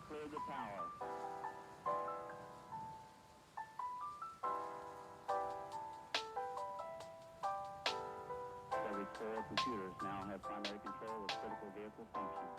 cleared the tower. Every 4 computers now have primary control of critical vehicle functions.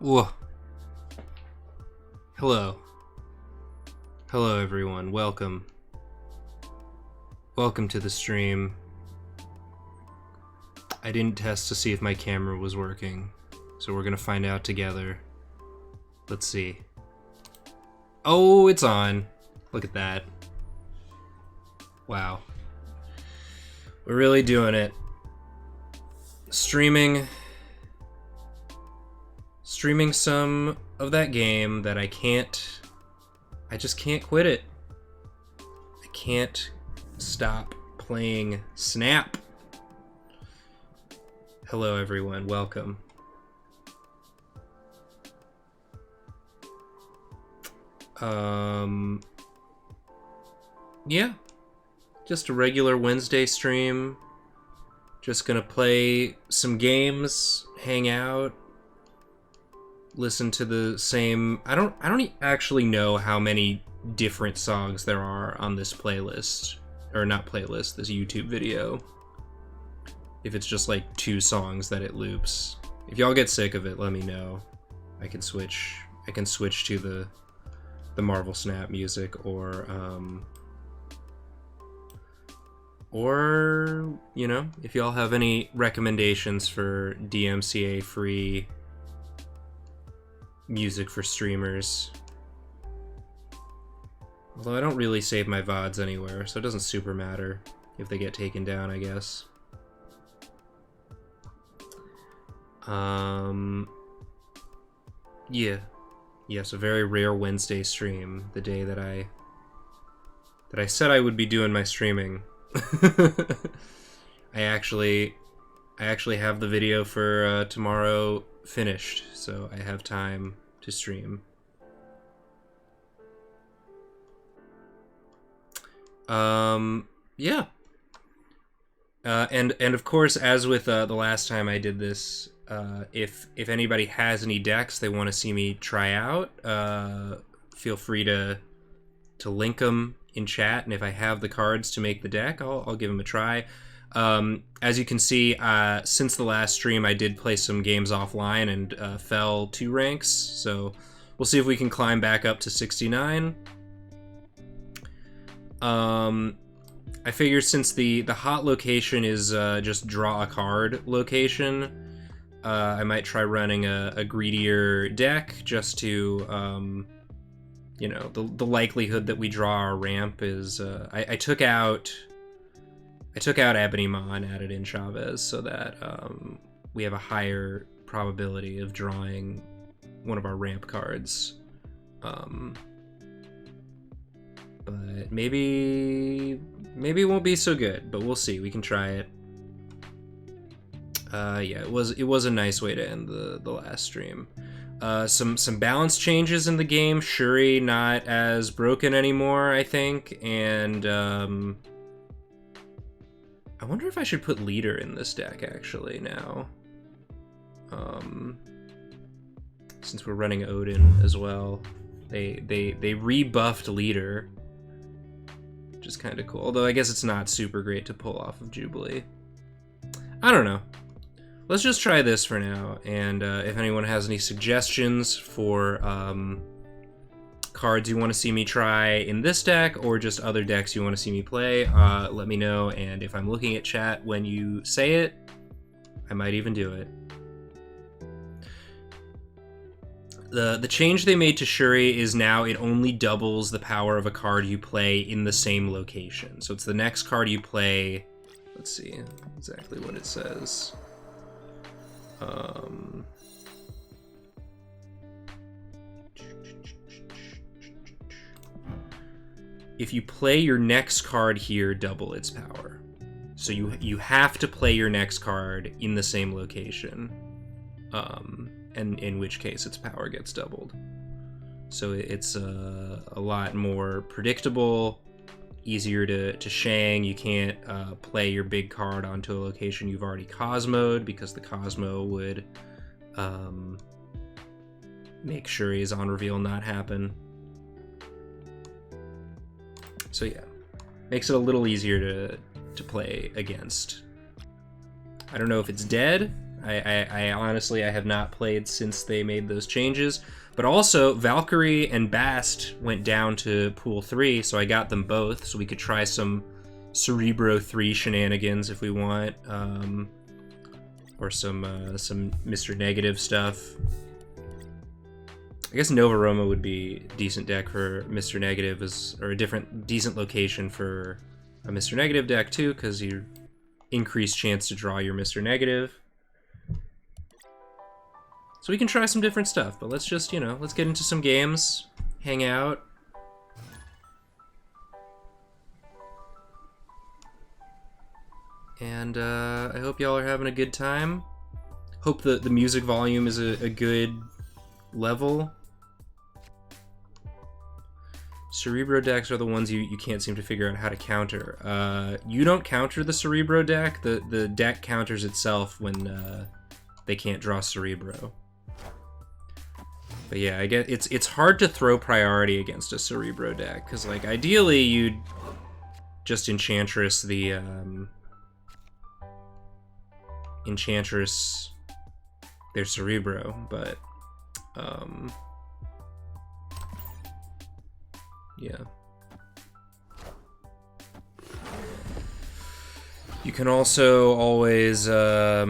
Whoa. Hello. Hello, everyone. Welcome. Welcome to the stream. I didn't test to see if my camera was working, so we're gonna find out together. Let's see. Oh, it's on. Look at that. Wow. We're really doing it. Streaming some of that game that I just can't quit it. I can't stop playing Snap. Hello everyone, welcome. Yeah. Just a regular Wednesday stream. Just gonna play some games, hang out, listen to the same... I don't actually know how many different songs there are on this playlist. Or not playlist, this YouTube video. If it's just like 2 songs that it loops. If y'all get sick of it, let me know. I can switch to the Marvel Snap music, or you know, if y'all have any recommendations for DMCA free music for streamers. Although I don't really save my VODs anywhere, so it doesn't super matter if they get taken down, I guess. Yeah. Yes, a very rare Wednesday stream, the day that I said I would be doing my streaming. I actually have the video for tomorrow finished, so I have time to stream. Yeah. And of course, as with the last time I did this, if anybody has any decks they want to see me try out, feel free to link them in chat, and if I have the cards to make the deck, I'll give them a try. As you can see, since the last stream, I did play some games offline and fell 2 ranks, so we'll see if we can climb back up to 69. I figured since the hot location is just draw a card location, I might try running a greedier deck just to, you know, the likelihood that we draw our ramp is... I took out Ebony Maw and added in Chavez so that we have a higher probability of drawing one of our ramp cards. But maybe it won't be so good, but we'll see. We can try it. Yeah, it was a nice way to end the last stream. Some balance changes in the game. Shuri not as broken anymore, I think, and I wonder if I should put Leader in this deck actually now. Since we're running Odin as well, they rebuffed Leader, which is kind of cool. Although I guess it's not super great to pull off of Jubilee. I don't know. Let's just try this for now, and if anyone has any suggestions for cards you want to see me try in this deck, or just other decks you want to see me play, let me know, and if I'm looking at chat when you say it, I might even do it. The change they made to Shuri is now it only doubles the power of a card you play in the same location. So it's the next card you play. Let's see exactly what it says. If you play your next card here, double its power. So you have to play your next card in the same location, and in which case its power gets doubled. So it's a lot more predictable, easier to shang. You can't play your big card onto a location you've already Cosmoed, because the Cosmo would make Shuri's on reveal not happen. So yeah, makes it a little easier to play against. I don't know if it's dead. I honestly, I have not played since they made those changes. But also, Valkyrie and Bast went down to Pool 3, so I got them both, so we could try some Cerebro 3 shenanigans if we want, or some Mr. Negative stuff. I guess Nova Roma would be a decent deck for Mr. Negative, or a decent location for a Mr. Negative deck too, because you increase chance to draw your Mr. Negative. So we can try some different stuff, but let's just, you know, let's get into some games, hang out. And I hope y'all are having a good time. Hope the music volume is a good level. Cerebro decks are the ones you can't seem to figure out how to counter. You don't counter the Cerebro deck. The deck counters itself when they can't draw Cerebro. But yeah, I get it's hard to throw priority against a Cerebro deck because like ideally you'd just Enchantress the Enchantress their Cerebro, but yeah. You can also always I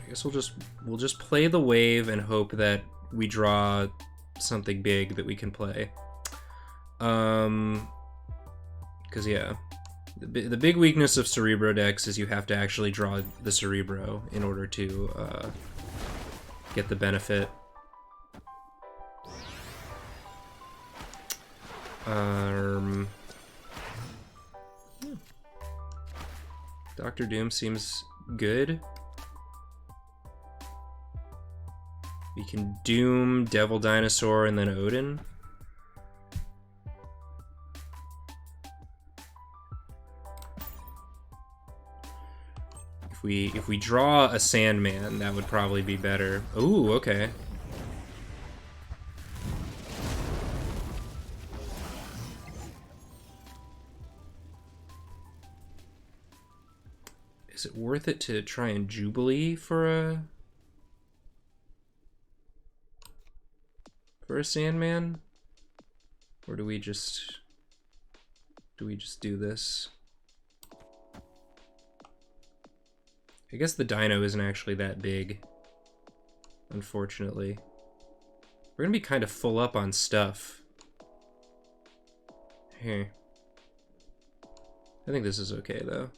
guess we'll just play the wave and hope that we draw something big that we can play. Because yeah, the big weakness of Cerebro decks is you have to actually draw the Cerebro in order to get the benefit. Dr. Doom seems good. We can Doom, Devil Dinosaur, and then Odin. If we draw a Sandman, that would probably be better. Ooh, okay. Is it worth it to try and Jubilee for a Sandman? Or do we just do this? I guess the Dino isn't actually that big, unfortunately. We're gonna be kind of full up on stuff. Here. I think this is okay though.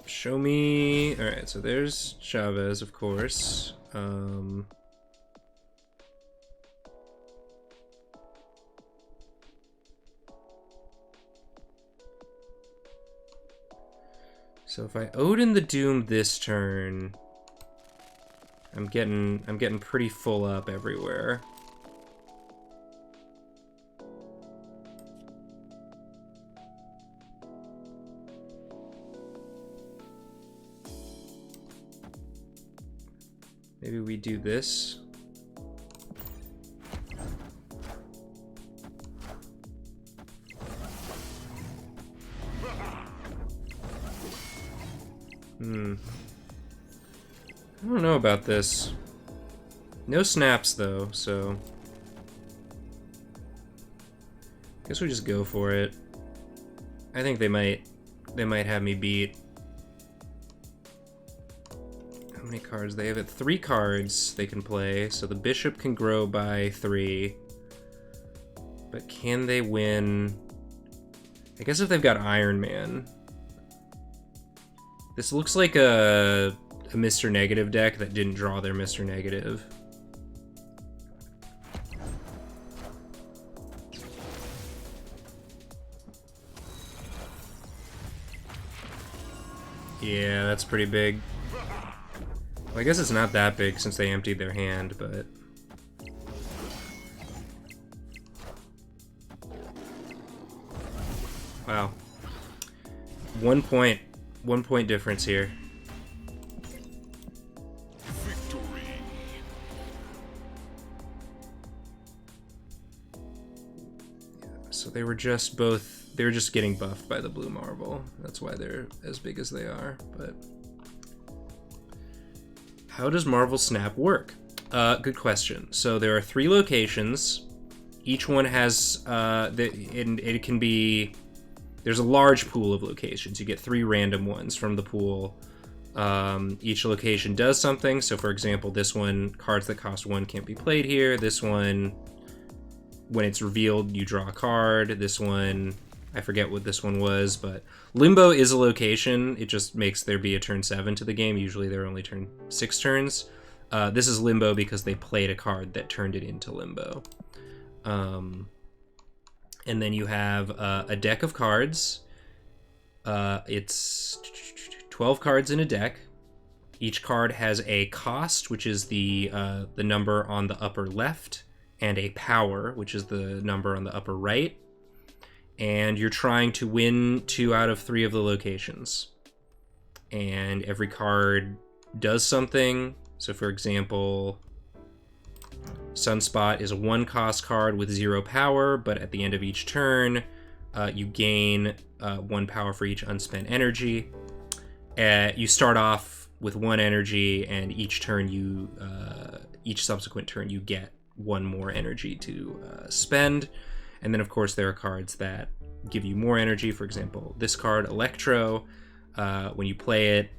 Show me... Alright, so there's Chavez, of course. So if I Odin the Doom this turn, I'm getting pretty full up everywhere. Maybe we do this. I don't know about this. No snaps though, so guess we just go for it. I think they might have me beat. How many cards? They have it 3 cards they can play, so the bishop can grow by 3. But can they win? I guess if they've got Iron Man. This looks like a Mr. Negative deck that didn't draw their Mr. Negative. Yeah, that's pretty big. Well, I guess it's not that big since they emptied their hand, but... Wow. 1 point. 1 point difference here. Victory. Yeah, so they were just getting buffed by the blue marble. That's why they're as big as they are, but... How does Marvel Snap work? Good question. So there are 3 locations. Each one has, it can be... There's a large pool of locations. You get 3 random ones from the pool. Each location does something. So for example, this one, cards that cost 1 can't be played here. This one, when it's revealed, you draw a card. This one, I forget what this one was, but Limbo is a location. It just makes there be a turn 7 to the game. Usually there are only turn 6 turns. This is Limbo because they played a card that turned it into Limbo. And then you have a deck of cards. It's 12 cards in a deck. Each card has a cost, which is the number on the upper left, and a power, which is the number on the upper right. And you're trying to win 2 out of 3 of the locations. And every card does something. So for example, Sunspot is a 1-cost card with 0 power, but at the end of each turn, you gain 1 power for each unspent energy. You start off with 1 energy, and each subsequent turn you get 1 more energy to spend. And then of course there are cards that give you more energy. For example, this card, Electro, when you play it,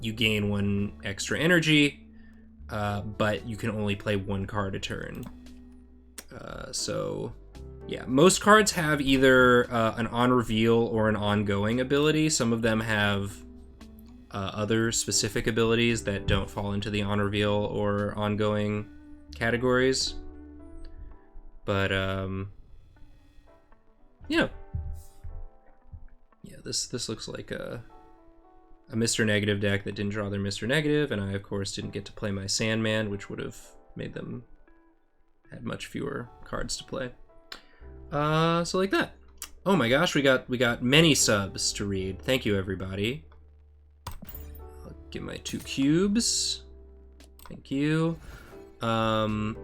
you gain 1 extra energy, but you can only play 1 card a turn. So yeah, most cards have either an on-reveal or an ongoing ability. Some of them have other specific abilities that don't fall into the on-reveal or ongoing categories. But, yeah. Yeah, this looks like a Mr. Negative deck that didn't draw their Mr. Negative, and I, of course, didn't get to play my Sandman, which would have made them had much fewer cards to play. So like that. Oh my gosh, we got many subs to read. Thank you, everybody. I'll get my 2 cubes. Thank you. The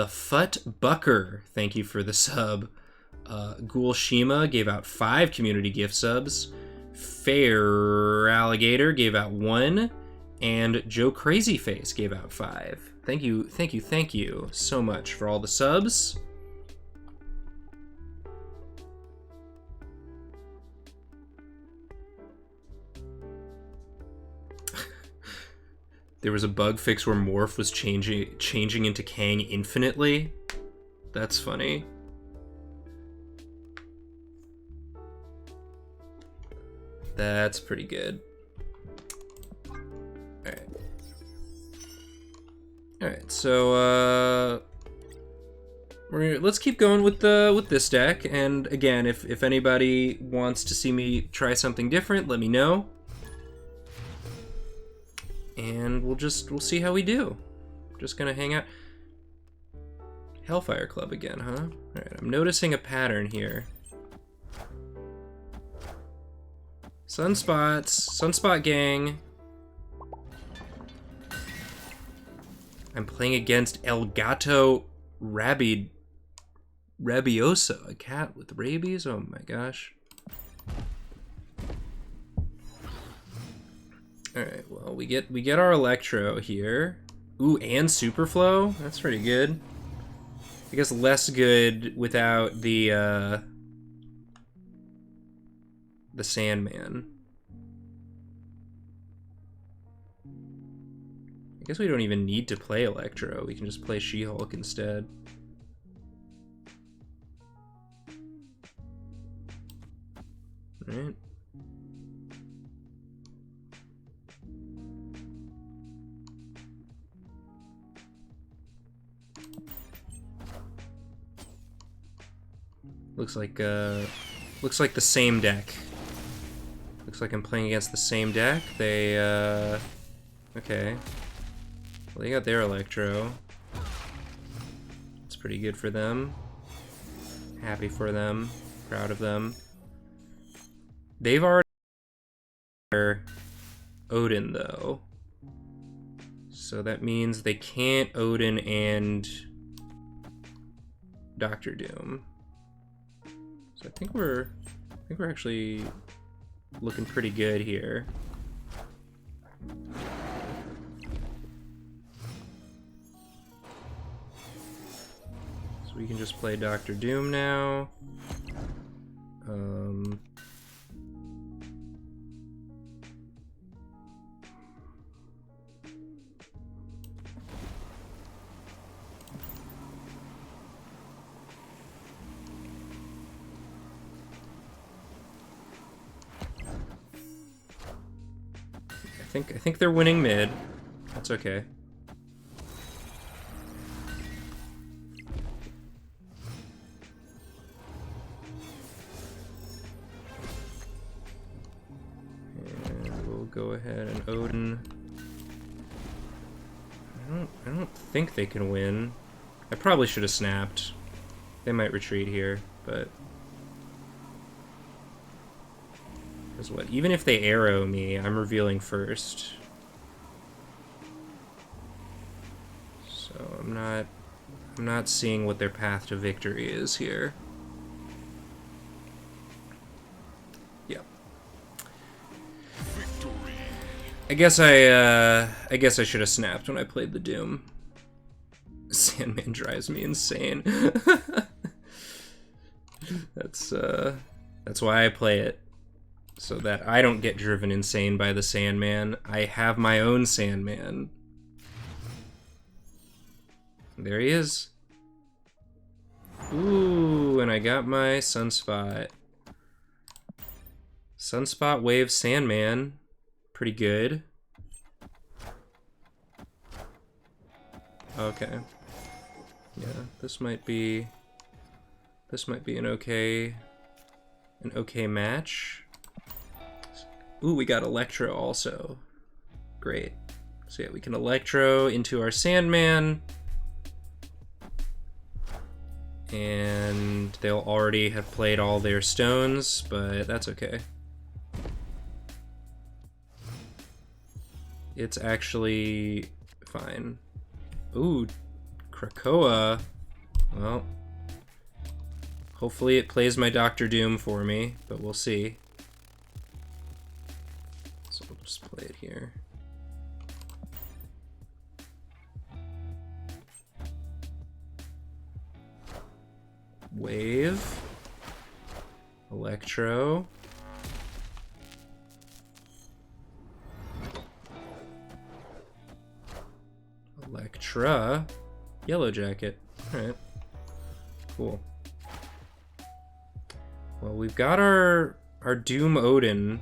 Fut Bucker, thank you for the sub. Ghoul Shima gave out 5 community gift subs. Fair Alligator gave out 1. And Joe Crazyface gave out 5. Thank you so much for all the subs. There was a bug fix where Morph was changing into Kang infinitely. That's funny. That's pretty good. Alright, so let's keep going with this deck. And again, if anybody wants to see me try something different, let me know. And we'll see how we do. Just gonna hang out. Hellfire Club again, huh? Alright, I'm noticing a pattern here. Sunspot gang. I'm playing against El Gato Rabiosa, a cat with rabies. Oh my gosh. Alright, well, we get our Electro here. Ooh, and Superflow? That's pretty good. I guess less good without the Sandman. I guess we don't even need to play Electro. We can just play She-Hulk instead. Right? Looks like the same deck. Looks like I'm playing against the same deck. They, okay. Well, they got their Electro. It's pretty good for them. Happy for them. Proud of them. They've already their Odin, though. So that means they can't Odin and Doctor Doom. So I think we're actually looking pretty good here. So we can just play Doctor Doom now. I think they're winning mid. That's okay. think they can win. I probably should have snapped. They might retreat here, but... Because what? Even if they arrow me, I'm revealing first. So I'm not seeing what their path to victory is here. Yep. Victory. I guess I should have snapped when I played the Doom. Sandman drives me insane. That's why I play it. So that I don't get driven insane by the Sandman. I have my own Sandman. There he is. Ooh, and I got my Sunspot. Sunspot Wave Sandman. Pretty good. Okay. Yeah, this might be an okay match. Ooh, we got Electro also. Great. So yeah, we can Electro into our Sandman. And they'll already have played all their stones, but that's okay. It's actually fine. Ooh, Krakoa. Well, hopefully it plays my Doctor Doom for me, but we'll see. So we'll just play it here. Wave. Electro. Electra. Yellow Jacket. Alright. Cool. Well, we've got our Doom Odin.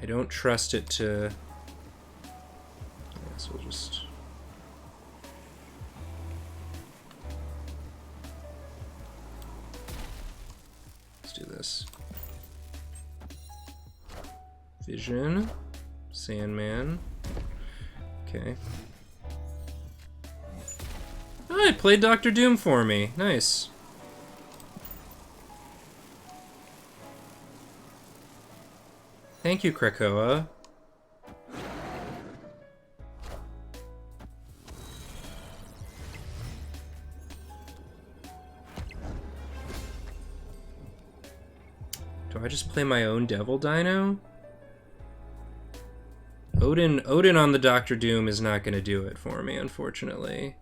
I don't trust it to... I guess we'll just... Let's do this. Vision. Sandman. Okay. Oh, it played Doctor Doom for me. Nice. Thank you, Krakoa. Do I just play my own Devil Dino? Odin on the Doctor Doom is not going to do it for me, unfortunately.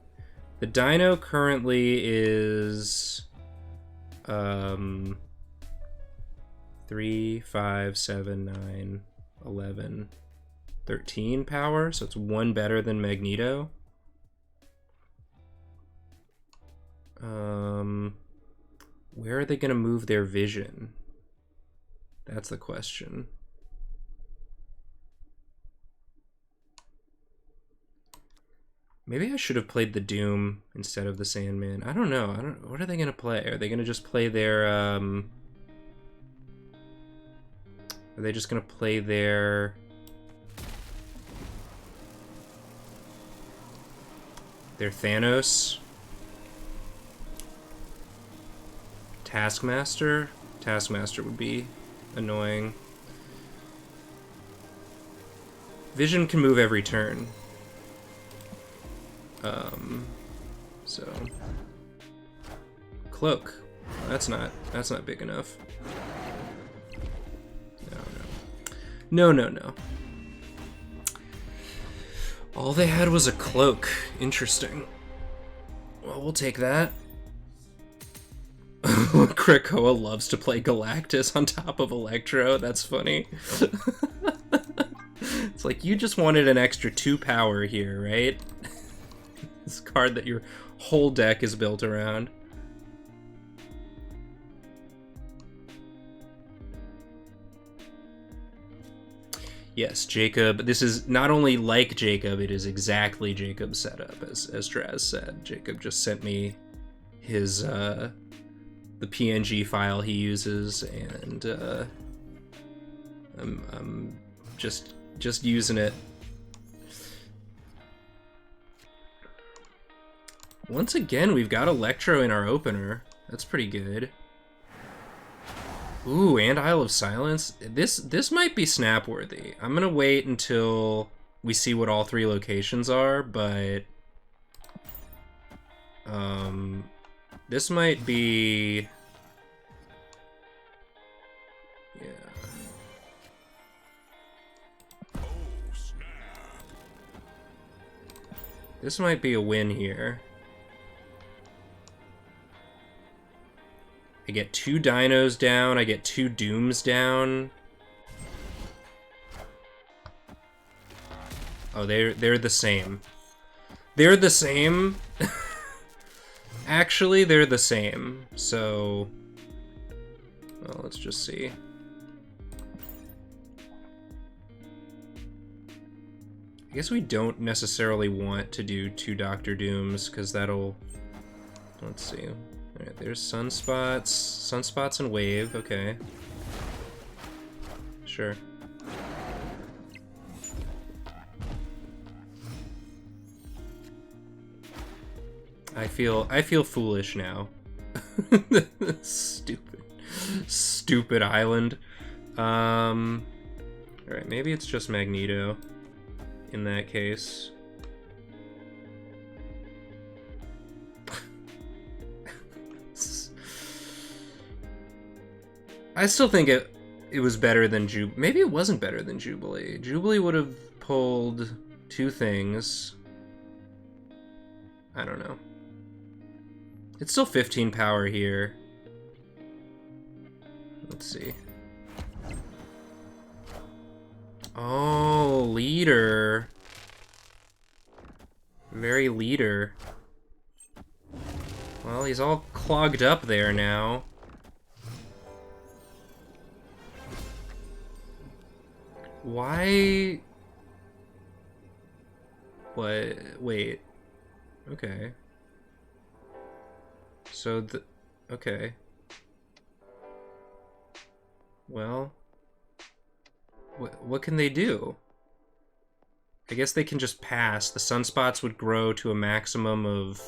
The Dino currently is 3, 5, 7, 9, 11, 13 power, so it's one better than Magneto. Where are they going to move their vision? That's the question. Maybe I should have played the Doom instead of the Sandman. I don't know. What are they gonna play? Are they gonna just play their Are they just gonna play their Thanos? Taskmaster? Taskmaster would be annoying. Vision can move every turn. So Cloak. That's not big enough. No. All they had was a cloak. Interesting. Well, we'll take that. Krakoa loves to play Galactus on top of Electro. That's funny. It's like, you just wanted an extra 2 power here, right? This card that your whole deck is built around. Yes, Jacob. This is not only like Jacob, it is exactly Jacob's setup, as Draz said. Jacob just sent me his the PNG file he uses, and I'm just using it. Once again, we've got Electro in our opener. That's pretty good. Ooh, and Isle of Silence. This might be snap-worthy. I'm gonna wait until we see what all 3 locations are, but this might be, yeah. This might be a win here. I get 2 dinos down, I get 2 dooms down. Oh, they're the same. They're the same. Actually, they're the same. So, well, let's just see. I guess we don't necessarily want to do 2 Doctor Dooms, because that'll... Let's see. Alright, there's Sunspots. Sunspots and Wave, okay. Sure. I feel foolish now. Stupid island. Alright, maybe it's just Magneto in that case. I still think it was better than maybe it wasn't better than Jubilee. Jubilee would have pulled 2 things. I don't know. It's still 15 power here. Let's see. Oh, leader. Very leader. Well, he's all clogged up there now. Why? What? Wait. Okay. So okay. Well, what can they do? I guess they can just pass. The sunspots would grow to a maximum of...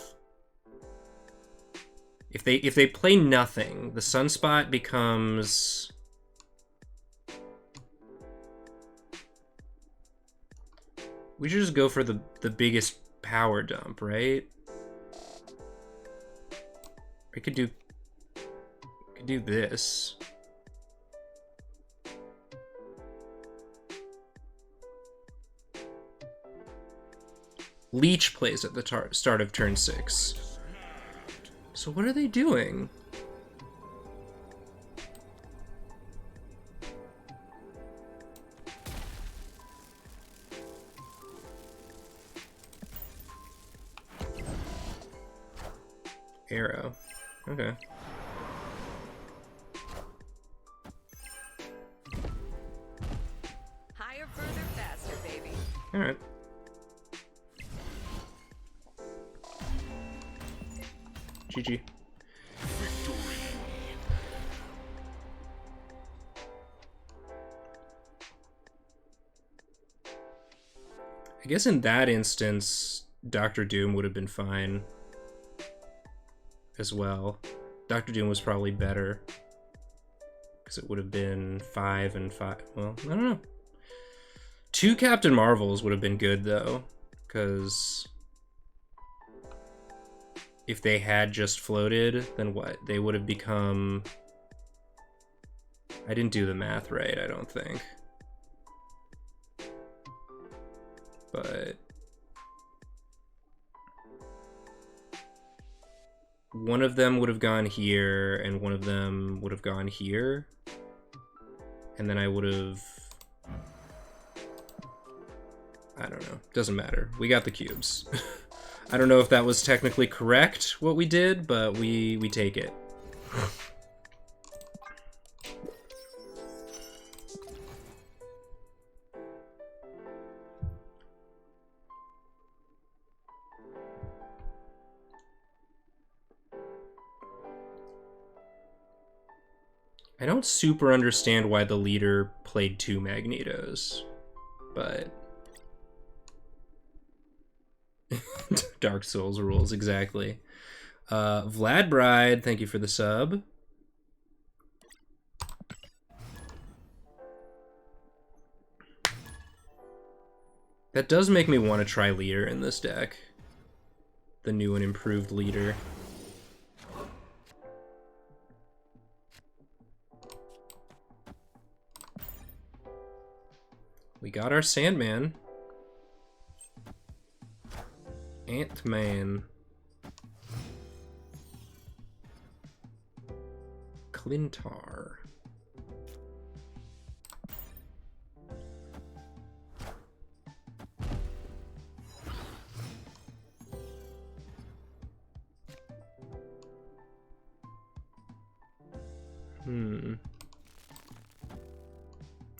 If they play nothing, the sunspot becomes... We should just go for the biggest power dump, right? We could do this. Leech plays at the start of turn 6. So what are they doing? Arrow. Okay. Higher, further, faster, baby. All right. GG. I guess in that instance, Doctor Doom would have been fine as well. Doctor Doom was probably better because it would have been 5 and 5. Well, I don't know. 2 Captain Marvels would have been good though, because if they had just floated, then what? They would have become... I didn't do the math right, I don't think. But... one of them would have gone here, and one of them would have gone here. And then I would have... I don't know. Doesn't matter. We got the cubes. I don't know if that was technically correct, what we did, but we take it. I don't super understand why the leader played 2 Magnetos. but Dark Souls rules, exactly. Vlad Bride, thank you for the sub. That does make me want to try Leader in this deck. The new and improved Leader. We got our Sandman. Ant-Man. Clintar.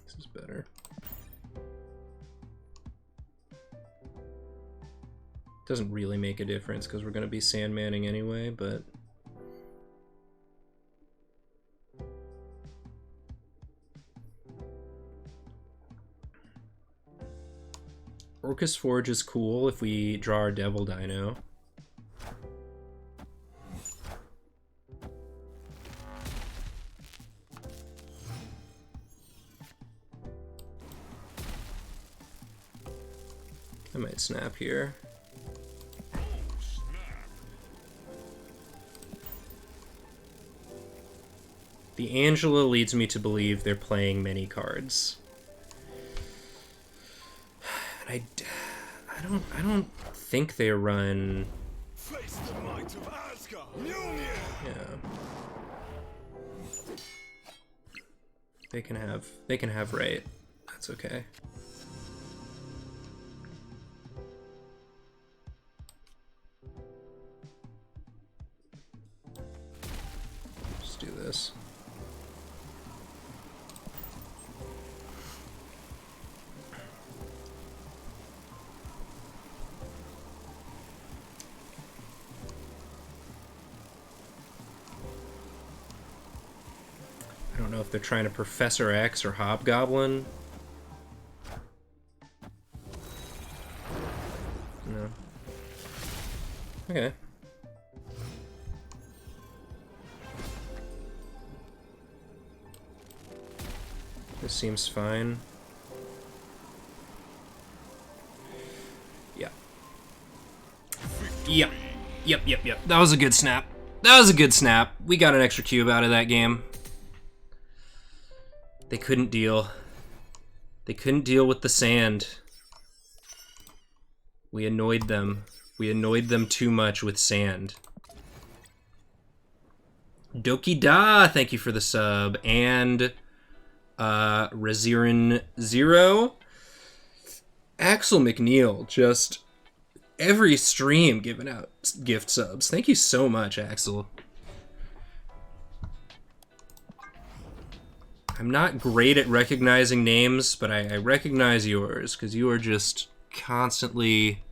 This is better. Doesn't really make a difference because we're going to be Sandmanning anyway, but... Orcus Forge is cool if we draw our Devil Dino. I might snap here. The Angela leads me to believe they're playing many cards. And I don't think they run. Face the might of Asgard. Yeah. They can have right. That's okay. Just do this. I don't know if they're trying to Professor X or Hobgoblin. No. Okay. This seems fine. Yeah. Yep. Yep. That was a good snap. That was a good snap. We got an extra cube out of that game. They couldn't deal. They couldn't deal with the sand. We annoyed them. We annoyed them too much with sand. Doki Da, thank you for the sub. And Rezirin Zero. Axel McNeil, just every stream giving out gift subs. Thank you so much, Axel. I'm not great at recognizing names, but I recognize yours, because you are just constantly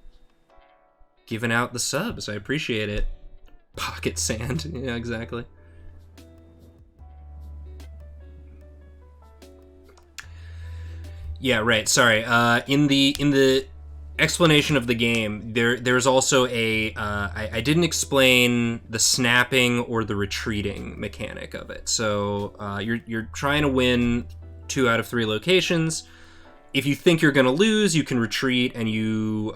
giving out the subs. I appreciate it. Pocket sand. Yeah, exactly. Yeah, right. Sorry. In the explanation of the game, there's also a I didn't explain the snapping or the retreating mechanic of it. So you're trying to win 2 out of 3 locations. If you think you're gonna lose, you can retreat and you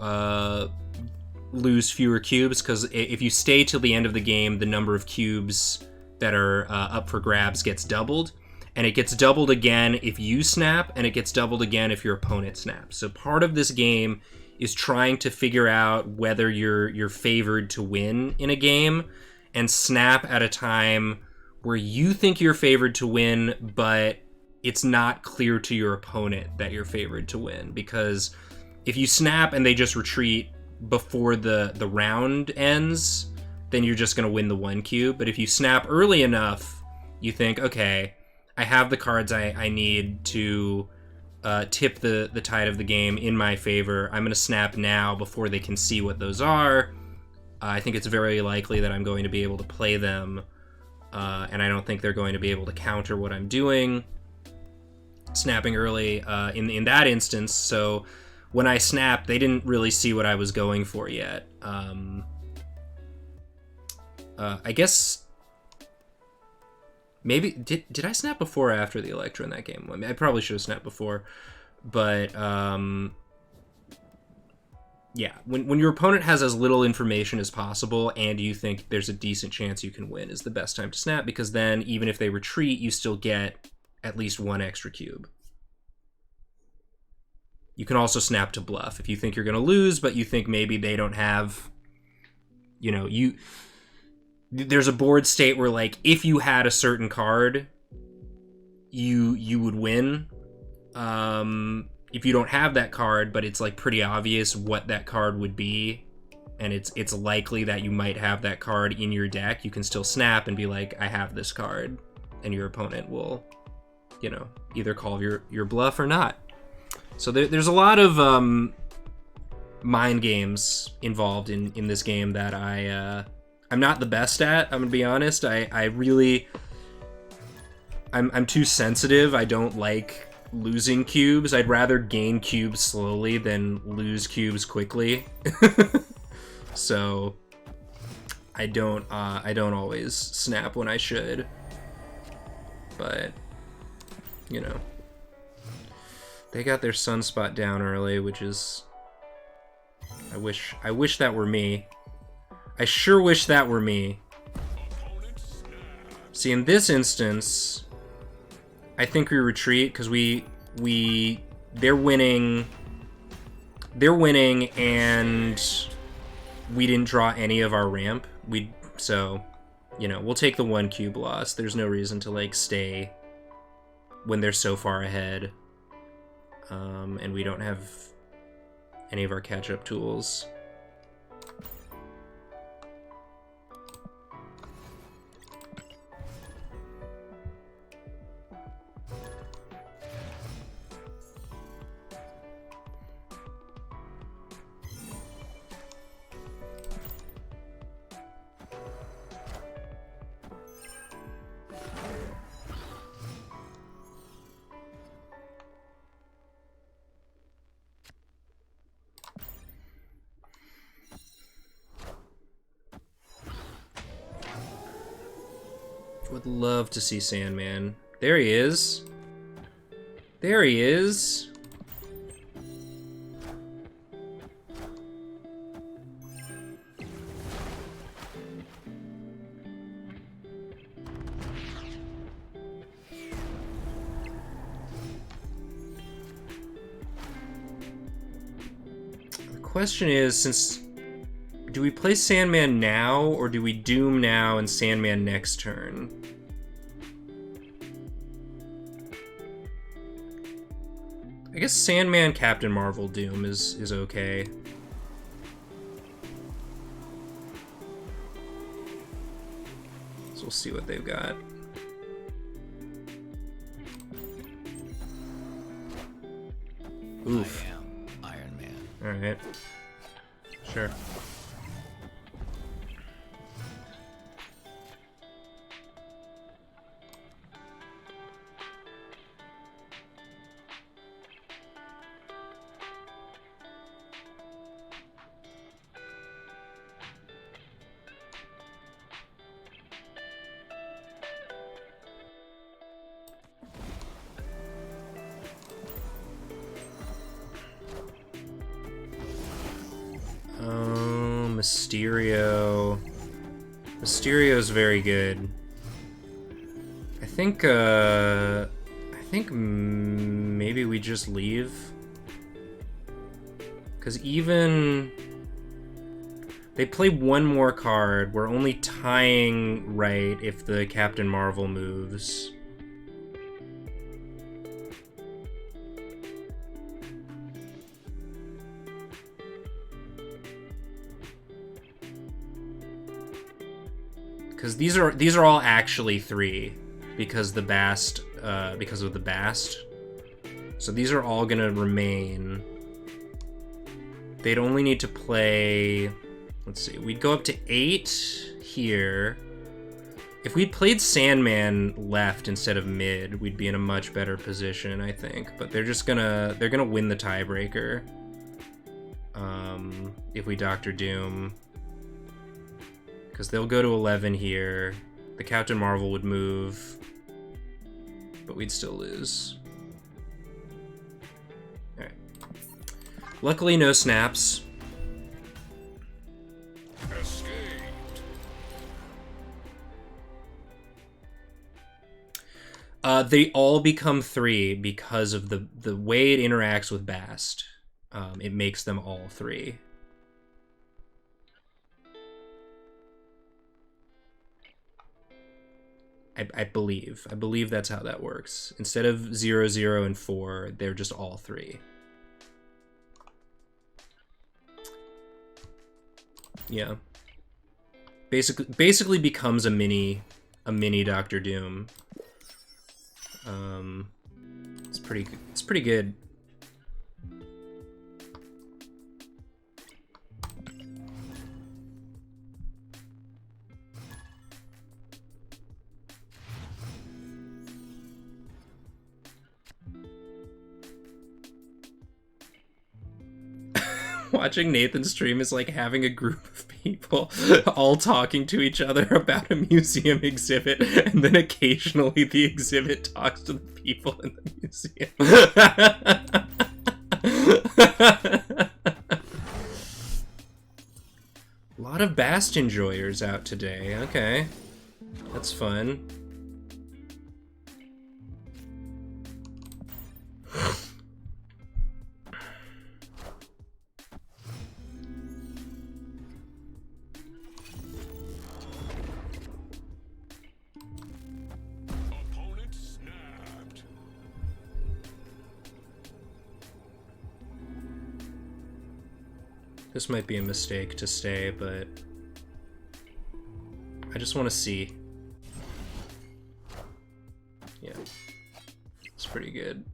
lose fewer cubes, because if you stay till the end of the game, the number of cubes that are up for grabs gets doubled. And it gets doubled again if you snap, and it gets doubled again if your opponent snaps. So part of this game is trying to figure out whether you're favored to win in a game, and snap at a time where you think you're favored to win, but it's not clear to your opponent that you're favored to win. Because if you snap and they just retreat before the round ends, then you're just going to win the 1 cube. But if you snap early enough, you think, okay, I have the cards I need to tip the tide of the game in my favor. I'm going to snap now before they can see what those are. I think it's very likely that I'm going to be able to play them, and I don't think they're going to be able to counter what I'm doing. snapping early in that instance, so when I snapped, they didn't really see what I was going for yet. I guess maybe did I snap before or after the Electro in that game? I mean, I probably should have snapped before, but yeah, when your opponent has as little information as possible and you think there's a decent chance you can win is the best time to snap, because then even if they retreat, you still get at least one extra cube. You can also snap to bluff if you think you're going to lose, but you think maybe they don't have, you know, there's a board state where, like, if you had a certain card, you would win. If you don't have that card, but it's, like, pretty obvious what that card would be, and it's likely that you might have that card in your deck, you can still snap and be like, I have this card, and your opponent will, you know, either call your bluff or not. So there's a lot of mind games involved in this game that I'm not the best at. I'm gonna be honest. I'm too sensitive. I don't like losing cubes. I'd rather gain cubes slowly than lose cubes quickly. So I don't always snap when I should. But you know. They got their sunspot down early, which is... I wish that were me. I sure wish that were me. See, in this instance, I think we retreat because they're winning. They're winning, and we didn't draw any of our ramp. So, you know, we'll take the 1 cube loss. There's no reason to, like, stay when they're so far ahead. And we don't have any of our catch-up tools. Would love to see Sandman. There he is. There he is. The question is, do we play Sandman now, or do we Doom now and Sandman next turn? I guess Sandman, Captain Marvel, Doom is okay. So we'll see what they've got. Oof. I am Iron Man. Alright. Sure. Mysterio. Mysterio's very good. I think maybe we just leave. 'Cause even they play one more card. We're only tying right if the Captain Marvel moves. Because these are all actually 3, because of the Bast. So these are all gonna remain. They'd only need to play. Let's see. We'd go up to 8 here, If we'd played Sandman left instead of mid, we'd be in a much better position, I think. But they're gonna win the tiebreaker. If we Doctor Doom. Because they'll go to 11 here. The Captain Marvel would move. But we'd still lose. Alright. Luckily, no snaps. They all become 3 because of the way it interacts with Bast. It makes them all 3. I believe. I believe that's how that works. Instead of 0, 0, and 4, they're just all 3. Yeah. Basically becomes a mini Doctor Doom. It's pretty good. Watching Nathan stream is like having a group of people all talking to each other about a museum exhibit, and then occasionally the exhibit talks to the people in the museum. A lot of Bast enjoyers out today. Okay, that's fun. This might be a mistake to stay, but I just want to see. Yeah, it's pretty good.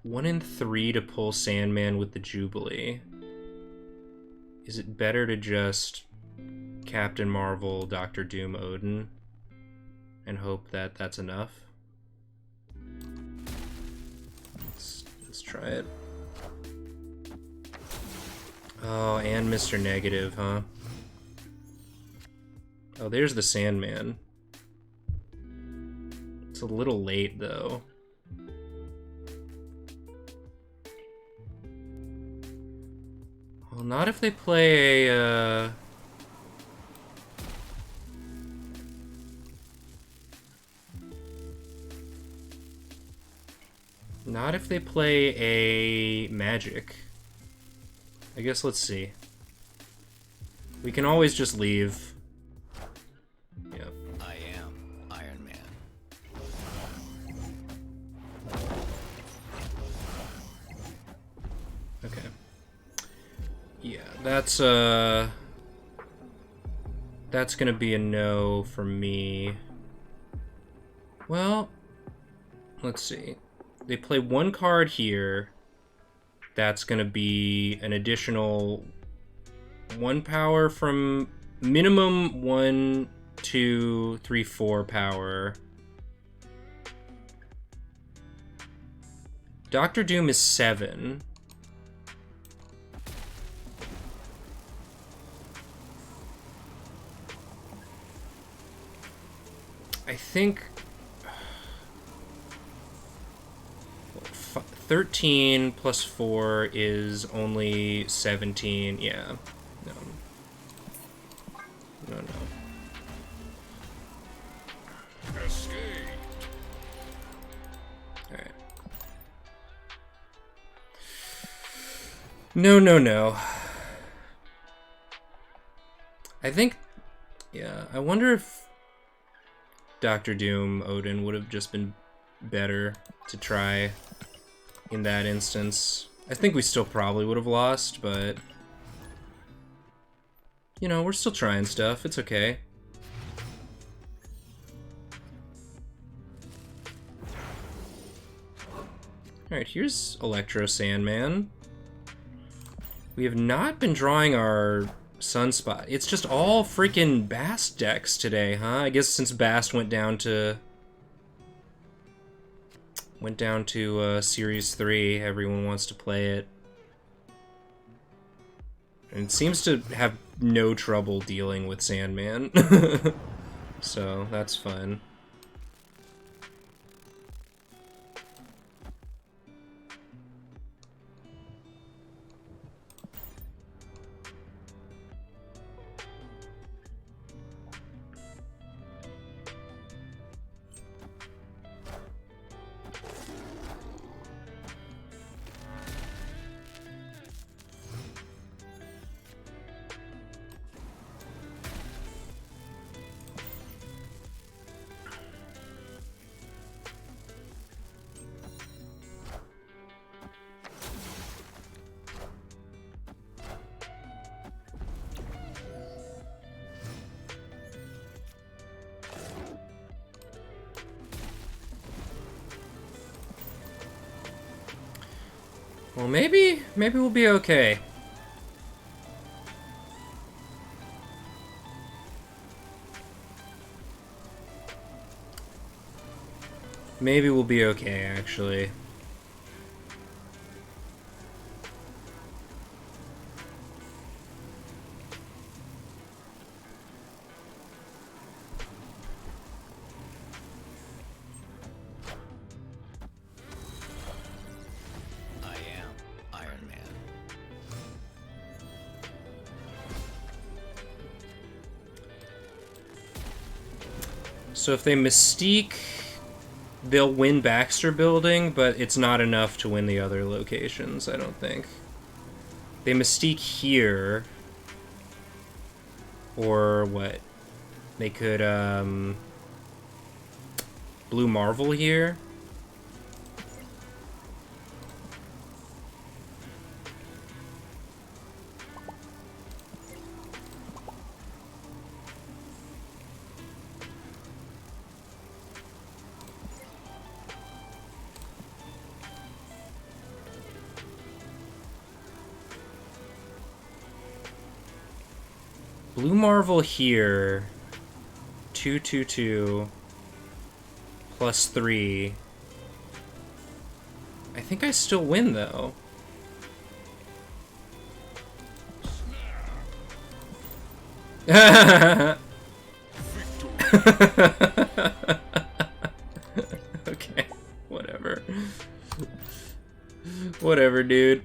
One in 3 to pull Sandman with the Jubilee. Is it better to just Captain Marvel, Doctor Doom, Odin, and hope that that's enough? Let's try it. Oh, and Mr. Negative, huh? Oh, there's the Sandman. It's a little late, though. Well, not if they play a, not if they play a magic. I guess let's see. We can always just leave. Yep. I am Iron Man. Okay. Yeah, that's gonna be a no for me. Well, let's see. They play one card here. That's gonna be an additional 1 power from minimum 1, 2, 3, 4 power. Doctor Doom is 7. I think 13 plus 4 is only 17. Yeah. No. No. Alright. No. I think... Yeah, I wonder if Doctor Doom, Odin would have just been better to try in that instance. I think we still probably would have lost, but you know, we're still trying stuff. It's okay. Alright, here's Electro Sandman. We have not been drawing our Sunspot. It's just all freaking Bast decks today, huh? I guess since Bast went down to Series 3, everyone wants to play it. And it seems to have no trouble dealing with Sandman. So, that's fun. Well, maybe we'll be okay. Maybe we'll be okay, actually. I am Iron Man. So if they Mystique, they'll win Baxter Building, but it's not enough to win the other locations, I don't think. They Mystique here. Or what? They could, Blue Marvel here. Blue Marvel here. 2/2/2 plus 3. I think I still win though. Okay, whatever. Whatever, dude.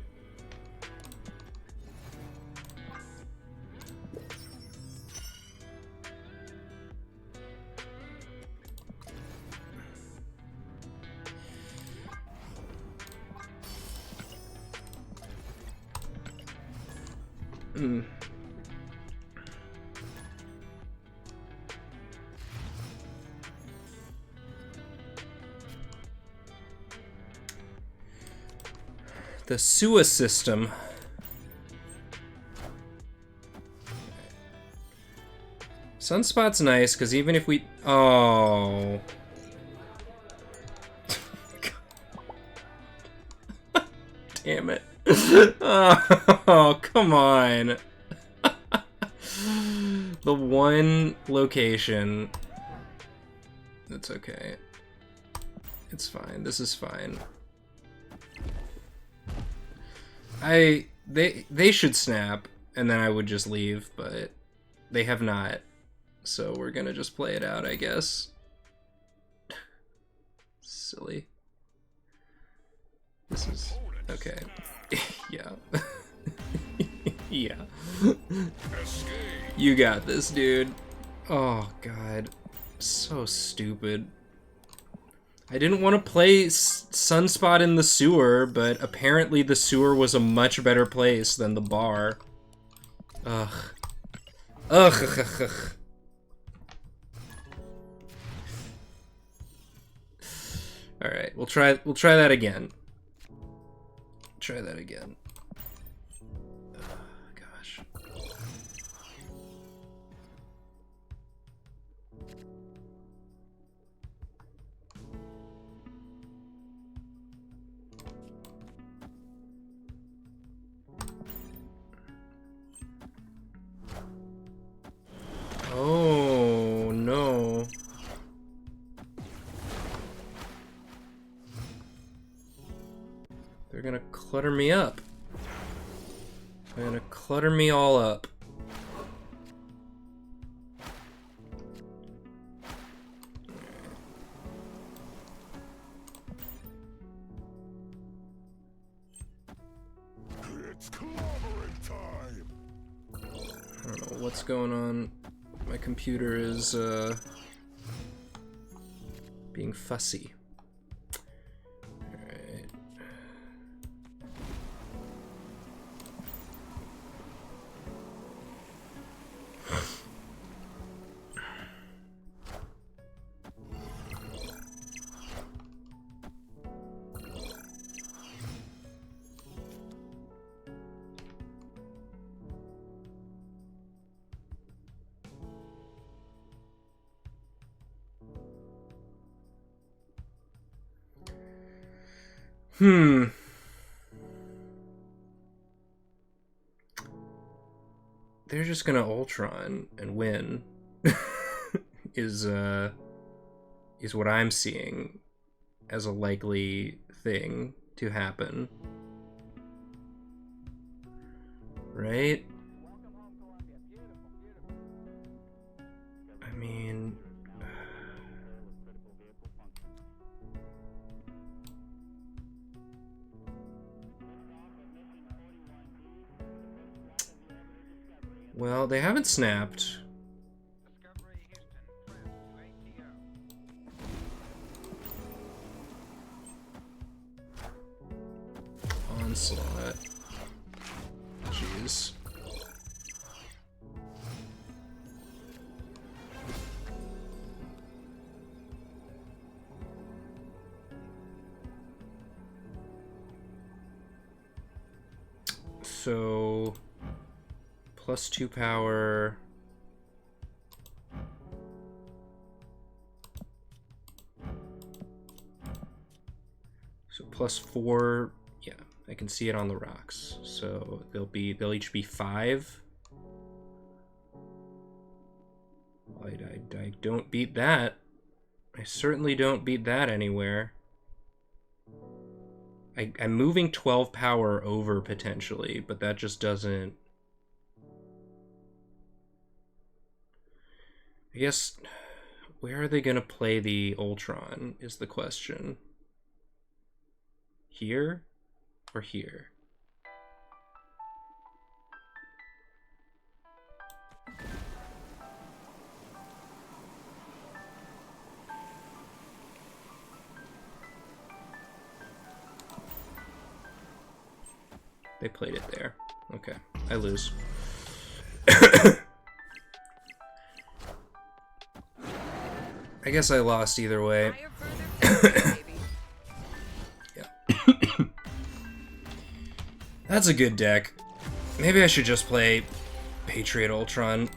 The sewer system. Sunspot's nice, because even if we... Oh. Damn it. Oh, come on. The one location. That's okay. It's fine. This is fine. They should snap, and then I would just leave, but they have not. So we're gonna just play it out, I guess. Silly. This is... okay. Yeah. Yeah. You got this, dude. Oh, God. So stupid. I didn't want to play Sunspot in the sewer, but apparently the sewer was a much better place than the bar. Ugh. Ugh. All right, we'll try that again. Try that again. Oh, gosh. clutter me up. They're gonna clutter me all up. It's clobbering time. I don't know what's going on. My computer is being fussy. Alright. They're just gonna Ultron and win. is what I'm seeing as a likely thing to happen. Right? I mean, well, they haven't snapped. Onslaught. Jeez. So +2 power. So +4, yeah, I can see it on the rocks. So they'll each be 5. I don't beat that. I certainly don't beat that anywhere. I'm moving 12 power over potentially, but that just doesn't... I guess, where are they gonna play the Ultron is the question. Here or here? They played it there. Okay, I lose. I guess I lost either way. Higher, further, faster, baby. Yeah. That's a good deck. Maybe I should just play Patriot Ultron.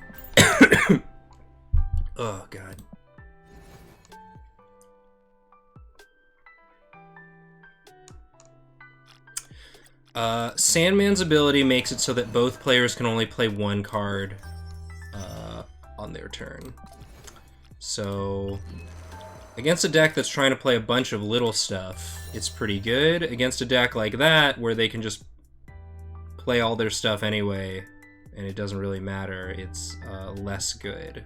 Oh, God. Sandman's ability makes it so that both players can only play one card on their turn. So, against a deck that's trying to play a bunch of little stuff, it's pretty good. Against a deck like that, where they can just play all their stuff anyway, and it doesn't really matter, it's less good.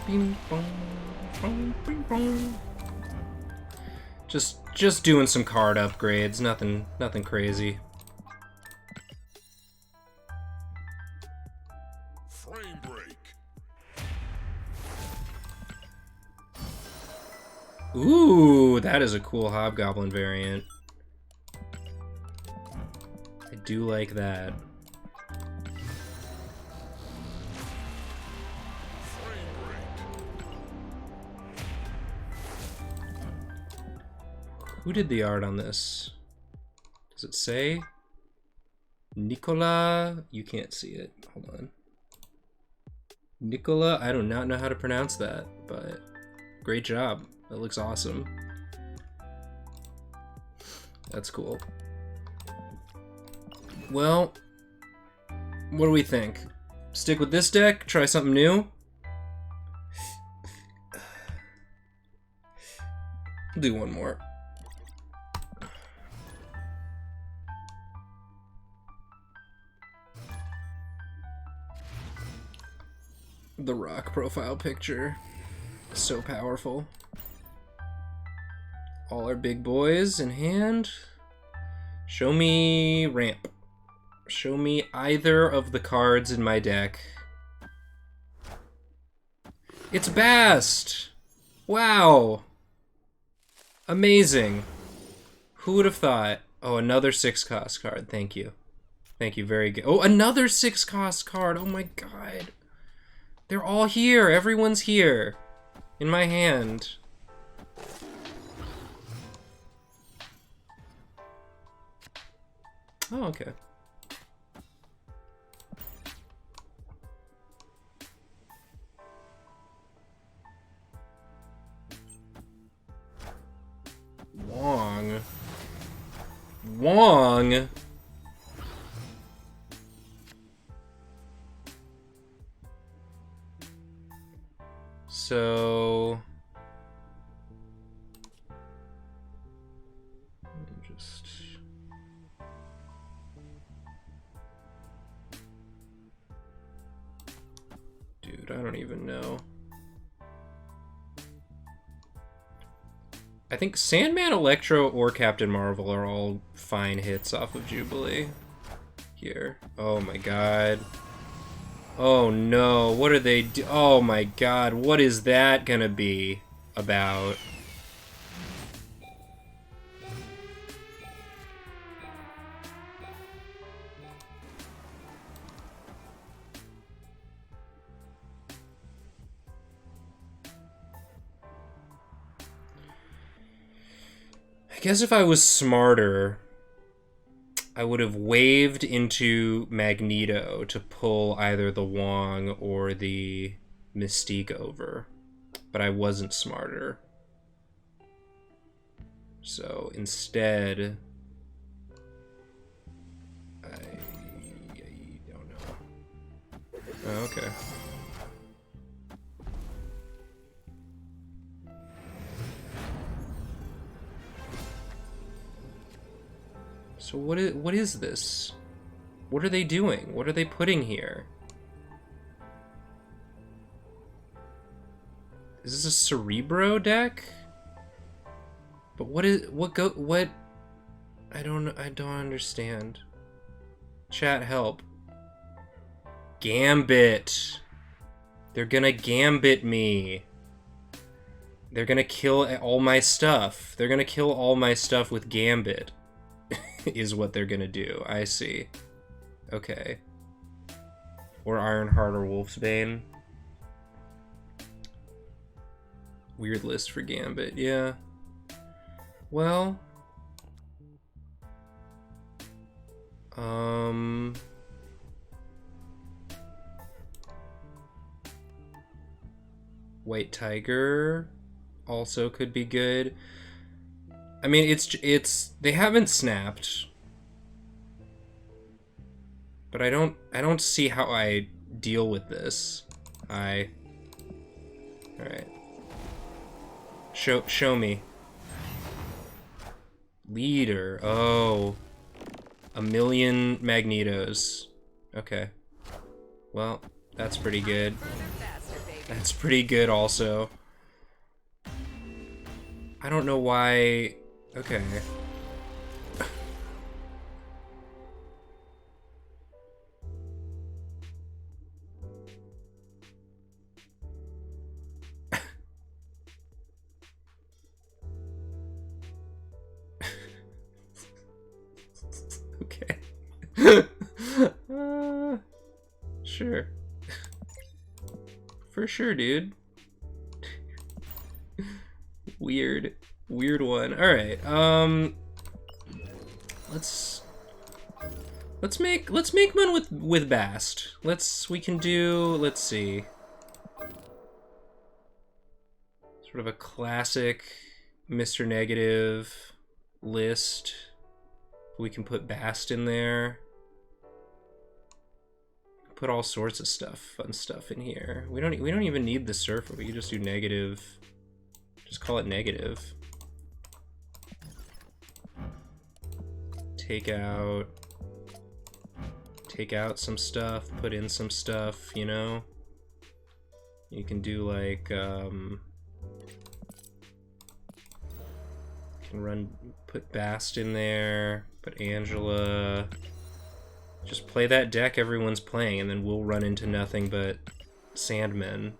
Bing, bong, bong, bing, bong. Just doing some card upgrades, nothing crazy. Frame break. Ooh, Ooh, that is a cool Hobgoblin variant. I do like that. Who did the art on this? Does it say? Nicola? You can't see it. Hold on. Nicola? I do not know how to pronounce that, but great job. That looks awesome. That's cool. Well, what do we think? Stick with this deck? Try something new? We'll do one more. The rock profile picture. So powerful. All our big boys in hand. Show me ramp. Show me either of the cards in my deck. It's Bast! Wow! Amazing. Who would have thought? Oh, another 6-cost card. Thank you. Thank you, very good. Oh, another 6-cost card. Oh my god. They're all here. Everyone's here. In my hand. Oh, okay. Wong. Wong? So... just... Dude, I don't even know. I think Sandman, Electro, or Captain Marvel are all fine hits off of Jubilee. Here. Oh my god. Oh no, what are they do? Oh my god, what is that gonna be about? I guess if I was smarter, I would have waved into Magneto to pull either the Wong or the Mystique over. But I wasn't smarter. So instead, I don't know. Oh, okay. So what is this? What are they doing? What are they putting here? Is this a Cerebro deck? But what I don't understand. Chat, help. Gambit. They're gonna Gambit me. They're gonna kill all my stuff. They're gonna kill all my stuff with Gambit. Is what they're gonna do. I see. Okay. Or Ironheart or Wolfsbane. Weird list for Gambit, yeah. Well... White Tiger also could be good. I mean, it's they haven't snapped, but I don't see how I deal with this. All right. Show me. Leader. Oh, a million Magnetos. Okay. Well, that's pretty good. That's pretty good also. I don't know why. Okay. For sure, dude. Weird one. All right. Let's make one with Bast. We can do, let's see. Sort of a classic Mr. Negative list. We can put Bast in there. Put all sorts of fun stuff in here. We don't even need the surfer. We can just do negative. Just call it negative. Take out some stuff, put in some stuff, you know? You can do like can put Bast in there, put Angela. Just play that deck everyone's playing, and then we'll run into nothing but Sandmen.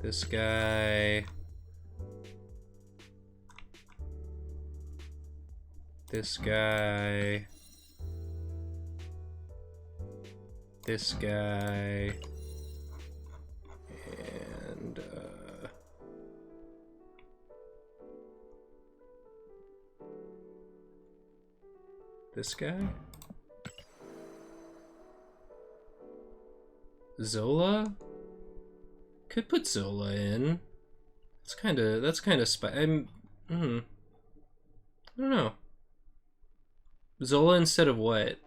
This guy. This guy. This guy. And, this guy? Zola? Could put Zola in. That's kind of I don't know. Zola instead of what?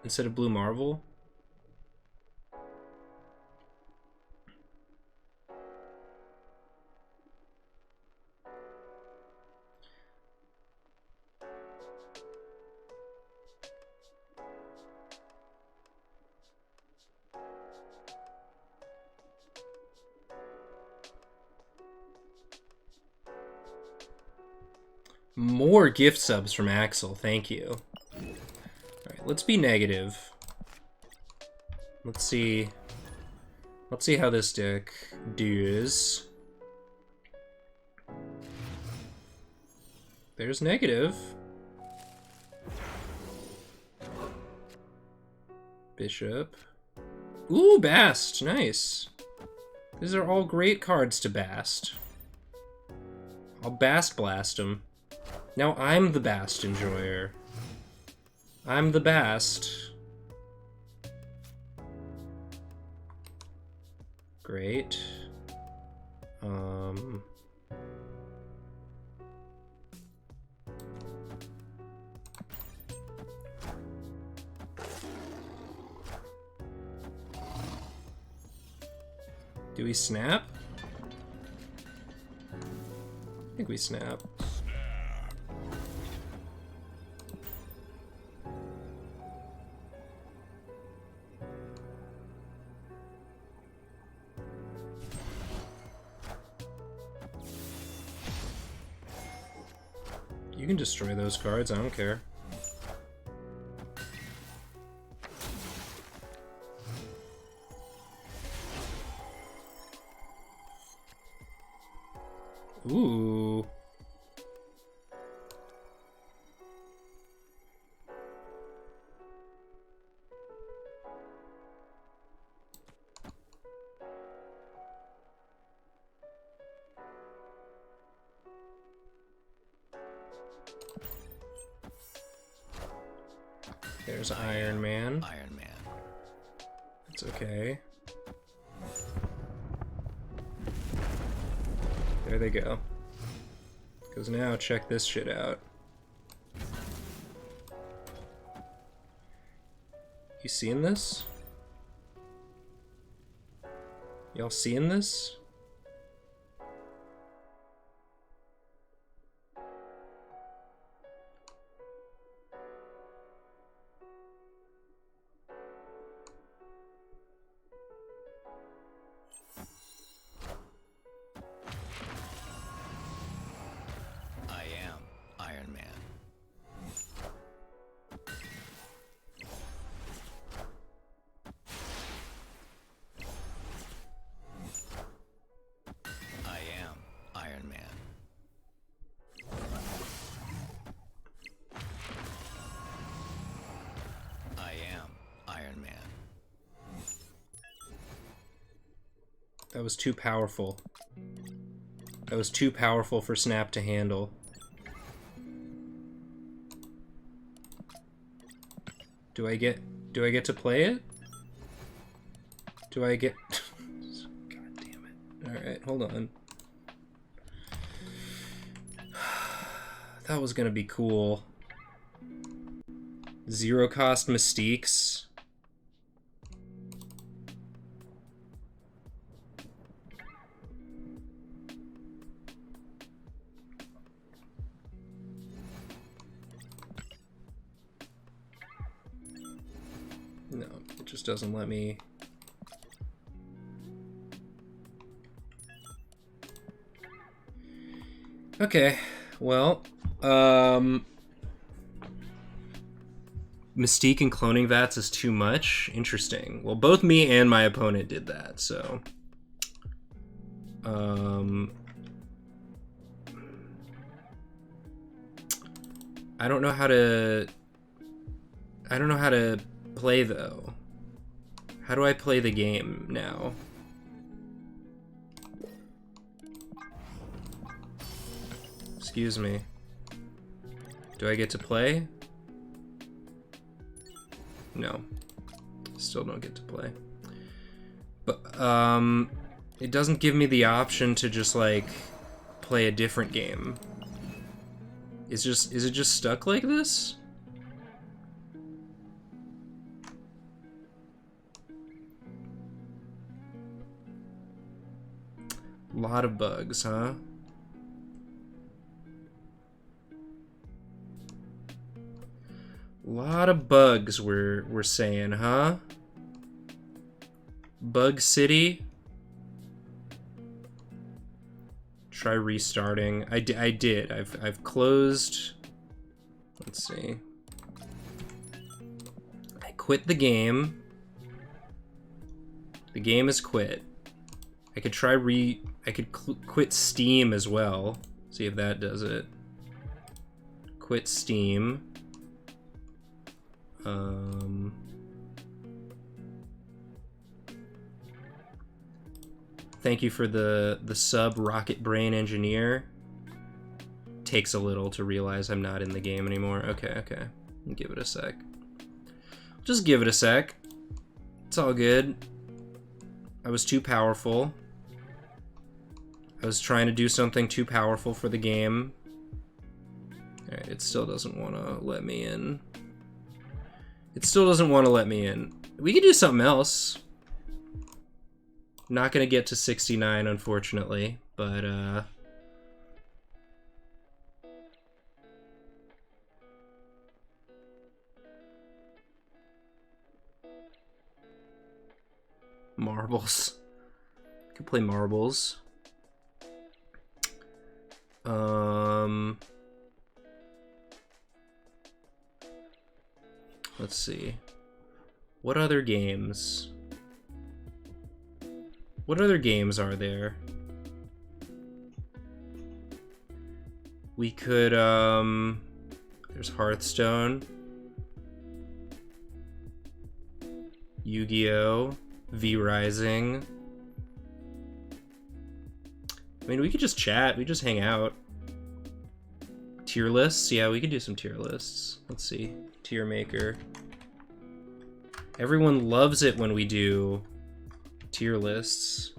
Instead of Blue Marvel? More gift subs from Axel, thank you. Alright, let's be negative. Let's see how this deck does. There's negative. Bishop. Ooh, Bast, nice. These are all great cards to Bast. I'll Bast blast them. Now I'm the Bast enjoyer. I'm the Bast. Great. Do we snap? I think we snap. You can destroy those cards, I don't care. Ooh. There's Iron Man. Iron Man. It's okay. There they go. Because now check this shit out. You seeing this? Y'all seeing this? That was too powerful. That was too powerful for Snap to handle. Do I get to play it? Do I get... God damn it. Alright, hold on. That was gonna be cool. Zero cost Mystiques. No, it just doesn't let me. Okay, well, Mystique and cloning vats is too much? Interesting. Well, both me and my opponent did that, so... I don't know how to... I don't know how to play, though. How do I play the game now? Excuse me. Do I get to play? No. Still don't get to play. But, it doesn't give me the option to just, like, play a different game. Is it just stuck like this? A lot of bugs, huh? A lot of bugs we're saying, huh? Bug City? Try restarting. I did. I've closed. Let's see. I quit the game. The game is quit. I could try I could quit Steam as well. See if that does it. Quit Steam. Thank you for the sub, Rocket Brain Engineer. Takes a little to realize I'm not in the game anymore. Okay. Give it a sec. Just give it a sec. It's all good. I was too powerful. I was trying to do something too powerful for the game. Alright, it still doesn't want to let me in. It still doesn't want to let me in. We could do something else. Not gonna get to 69, unfortunately, but, marbles. Could play marbles. Let's see. What other games? What other games are there? We could, there's Hearthstone. Yu-Gi-Oh! V-Rising. I mean, we could just chat. We just hang out. Tier lists? Yeah, we could do some tier lists. Let's see. Tier maker. Everyone loves it when we do tier lists.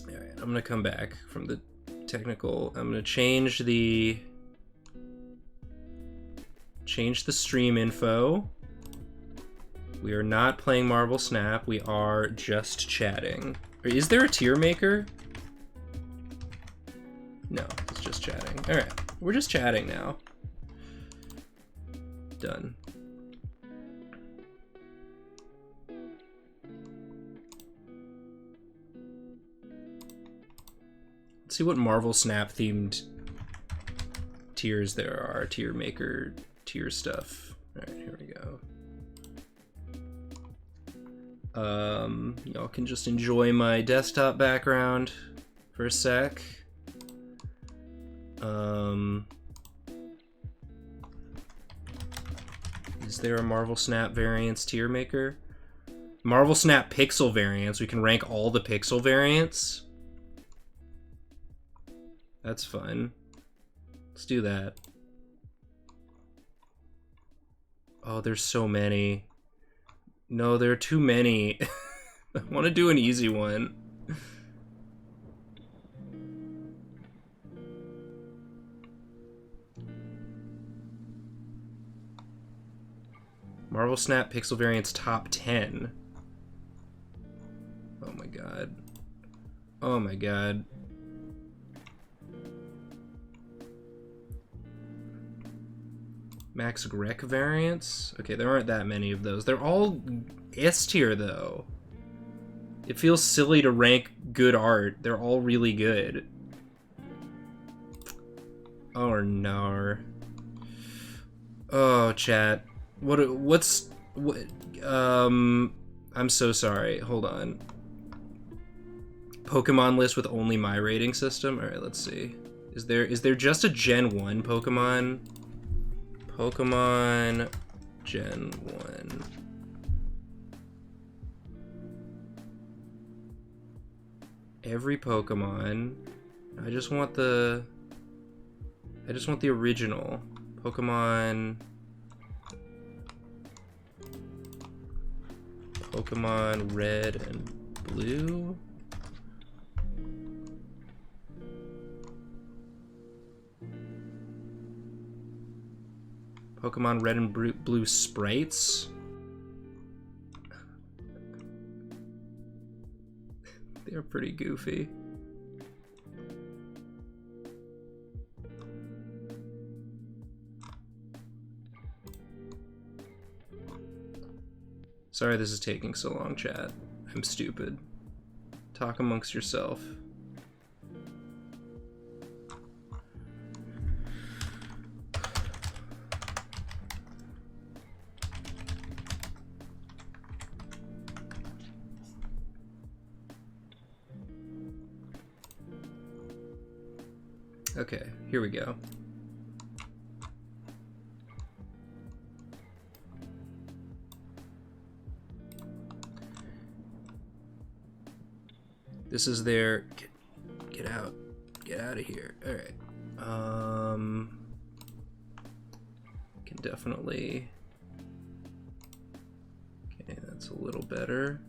Alright, I'm gonna come back from the technical. I'm gonna change the stream info. We are not playing Marble Snap. We are just chatting. Is there a tier maker? No, it's just chatting. Alright, we're just chatting now. Done. Let's see what Marvel Snap themed tiers there are. Tier maker, tier stuff. Alright, here we go. Y'all can just enjoy my desktop background for a sec. Is there a Marvel Snap variants tier maker? Marvel Snap pixel variants. We can rank all the pixel variants. That's fun. Let's do that. Oh, there's so many. No, there are too many. I want to do an easy one. Marvel Snap Pixel Variants top 10. Oh my god. Oh my god. Max Rec variants? Okay, there aren't that many of those. They're all S tier though. It feels silly to rank good art. They're all really good. Oh no. Oh, chat. I'm so sorry. Hold on. Pokemon list with only my rating system? Alright, let's see. Is there just a Gen 1 Pokemon? Pokemon Gen 1. Every Pokemon. I just want the original. Pokemon Red and Blue. Pokemon Red and Blue sprites. They're pretty goofy. Sorry this is taking so long, chat. I'm stupid. Talk amongst yourself. Okay, here we go. This is their get out of here. All right. Can definitely. Okay, that's a little better.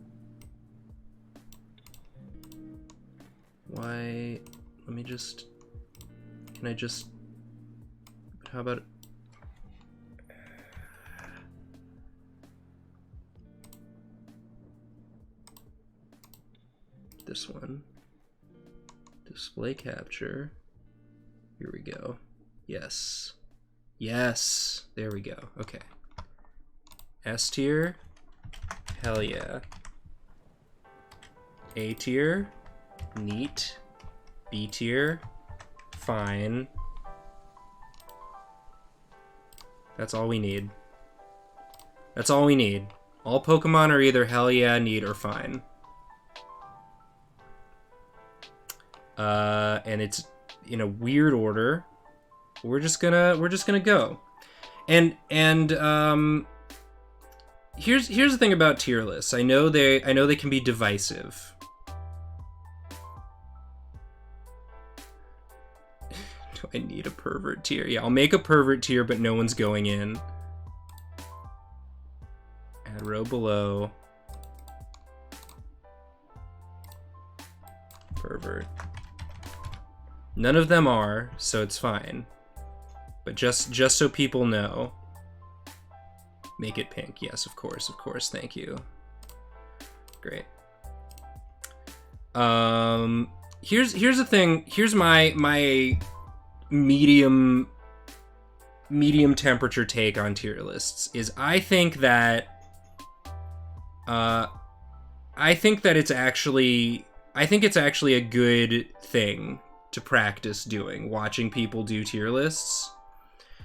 Why? Let me just. Can I just. How about. This one. Display capture. Here we go. Yes. Yes. There we go. Okay. S tier. Hell yeah. A tier. Neat. B tier. Fine. That's all we need. That's all we need. All Pokemon are either hell yeah, neat, or fine. And it's in a weird order. We're just gonna go. And here's the thing about tier lists. I know they can be divisive. Do I need a pervert tier? Yeah, I'll make a pervert tier, but no one's going in. Add row below. Pervert. None of them are, so it's fine. But just so people know. Make it pink. Yes, of course, thank you. Great. Here's the thing. Here's my medium temperature take on tier lists is I think that it's actually a good thing to practice doing, watching people do tier lists,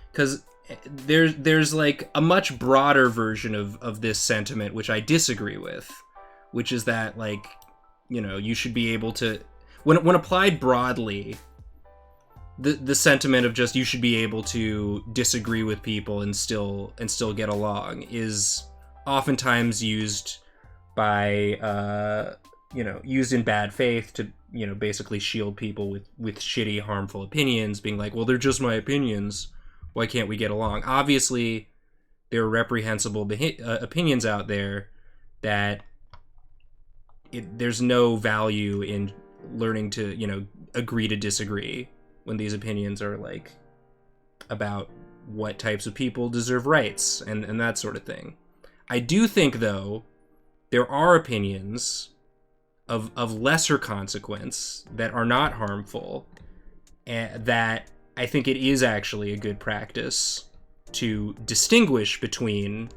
because there's like a much broader version of this sentiment which I disagree with, which is that, like, you know, you should be able to, when applied broadly, the sentiment of just you should be able to disagree with people and still get along is oftentimes used by used in bad faith to basically shield people with shitty, harmful opinions, being like, well, they're just my opinions, why can't we get along? Obviously there are reprehensible opinions out there that there's no value in learning to agree to disagree when these opinions are like about what types of people deserve rights and that sort of thing. I do think, though, there are opinions of lesser consequence that are not harmful, and that I think it is actually a good practice to distinguish between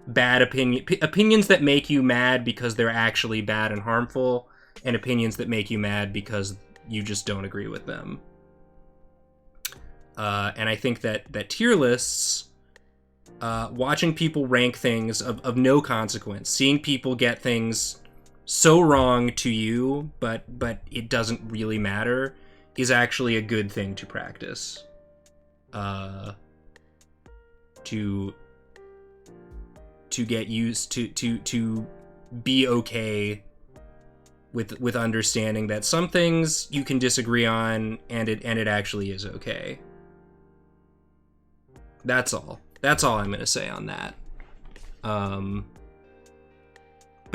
bad opinions that make you mad because they're actually bad and harmful, and opinions that make you mad because you just don't agree with them. And I think that tier lists, watching people rank things of no consequence, seeing people get things so wrong to you, but it doesn't really matter, is actually a good thing to practice. To get used to be okay with understanding that some things you can disagree on, and it actually is okay. That's all I'm gonna say on that. But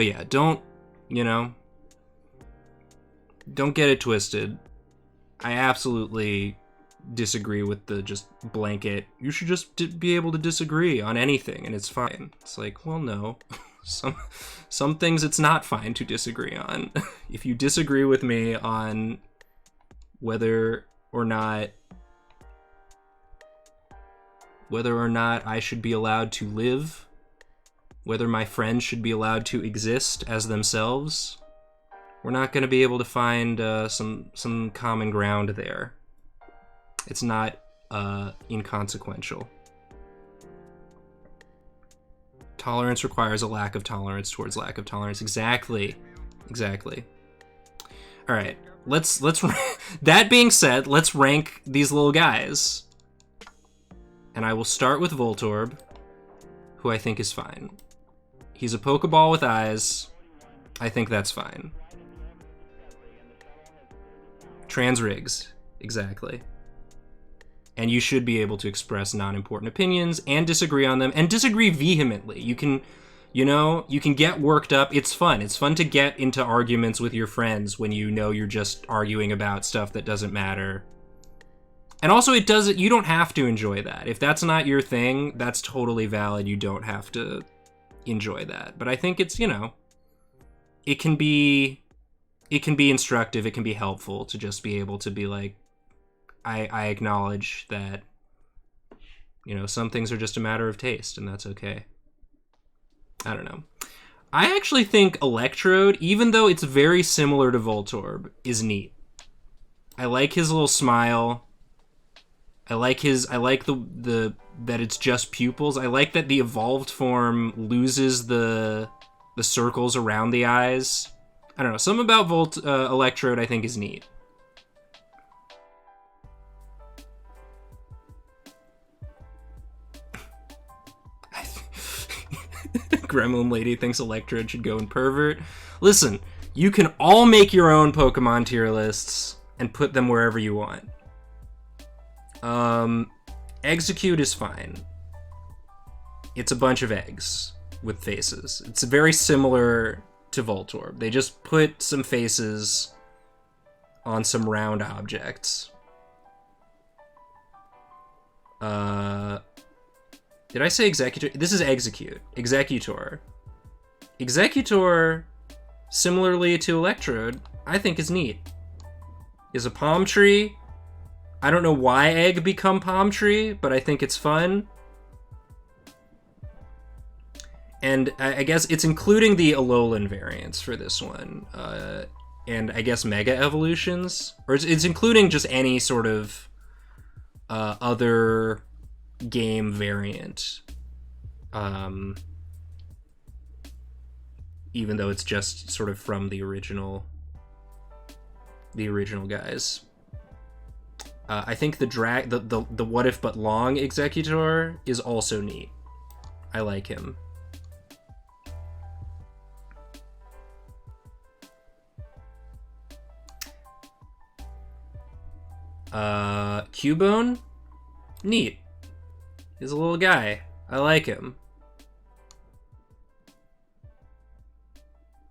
yeah, don't get it twisted. I absolutely disagree with the just blanket, you should just be able to disagree on anything and it's fine. It's like, well, no. Some things it's not fine to disagree on. If you disagree with me on whether or not I should be allowed to live, whether my friends should be allowed to exist as themselves, we're not going to be able to find some common ground there. It's not inconsequential. Tolerance requires a lack of tolerance towards lack of tolerance. Exactly. All right, let's. That being said, let's rank these little guys. And I will start with Voltorb, who I think is fine. He's a Pokeball with eyes. I think that's fine. Trans rigs, exactly. And you should be able to express non-important opinions and disagree on them, and disagree vehemently. You can get worked up. It's fun. It's fun to get into arguments with your friends when you're just arguing about stuff that doesn't matter. And also, you don't have to enjoy that. If that's not your thing, that's totally valid. You don't have to enjoy that. But I think it's, it can be instructive, it can be helpful to just be able to be like, I acknowledge that, some things are just a matter of taste, and that's okay. I don't know. I actually think Electrode, even though it's very similar to Voltorb, is neat. I like his little smile. I like the that it's just pupils. I like that the evolved form loses the circles around the eyes. I don't know. Something about Electrode I think is neat. Gremlin Lady thinks Electrode should go in Pervert. Listen, you can all make your own Pokemon tier lists and put them wherever you want. Execute is fine. It's a bunch of eggs with faces. It's very similar to Voltorb. They just put some faces on some round objects. Did I say Executor? This is Execute. Executor. Executor, similarly to Electrode, I think is neat. Is a palm tree. I don't know why egg become palm tree, but I think it's fun. And I guess it's including the Alolan variants for this one. And I guess Mega Evolutions. Or it's including just any sort of other game variant. Even though it's just sort of from the original guys. I think the What If But Long Executor is also neat. I like him. Cubone? Neat. He's a little guy. I like him.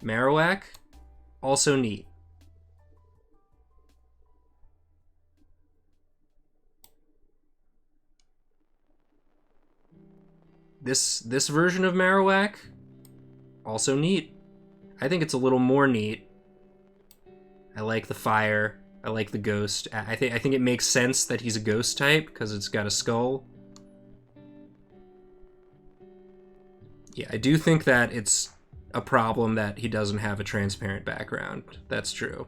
Marowak? Also neat. This version of Marowak? Also neat. I think it's a little more neat. I like the fire. I like the ghost. I think it makes sense that he's a ghost type because it's got a skull. Yeah, I do think that it's a problem that he doesn't have a transparent background. That's true.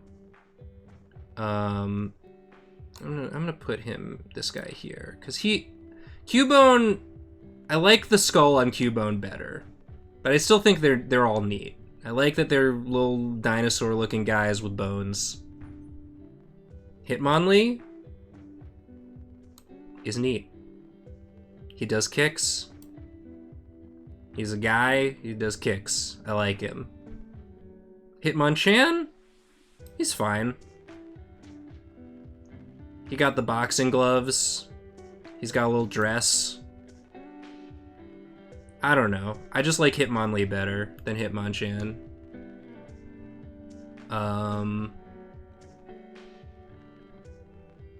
I'm gonna put this guy here because Cubone. I like the skull on Cubone better, but I still think they're all neat. I like that they're little dinosaur-looking guys with bones. Hitmonlee is neat. He does kicks. He's a guy. He does kicks. I like him. Hitmonchan? He's fine. He got the boxing gloves. He's got a little dress. I don't know. I just like Hitmonlee better than Hitmonchan.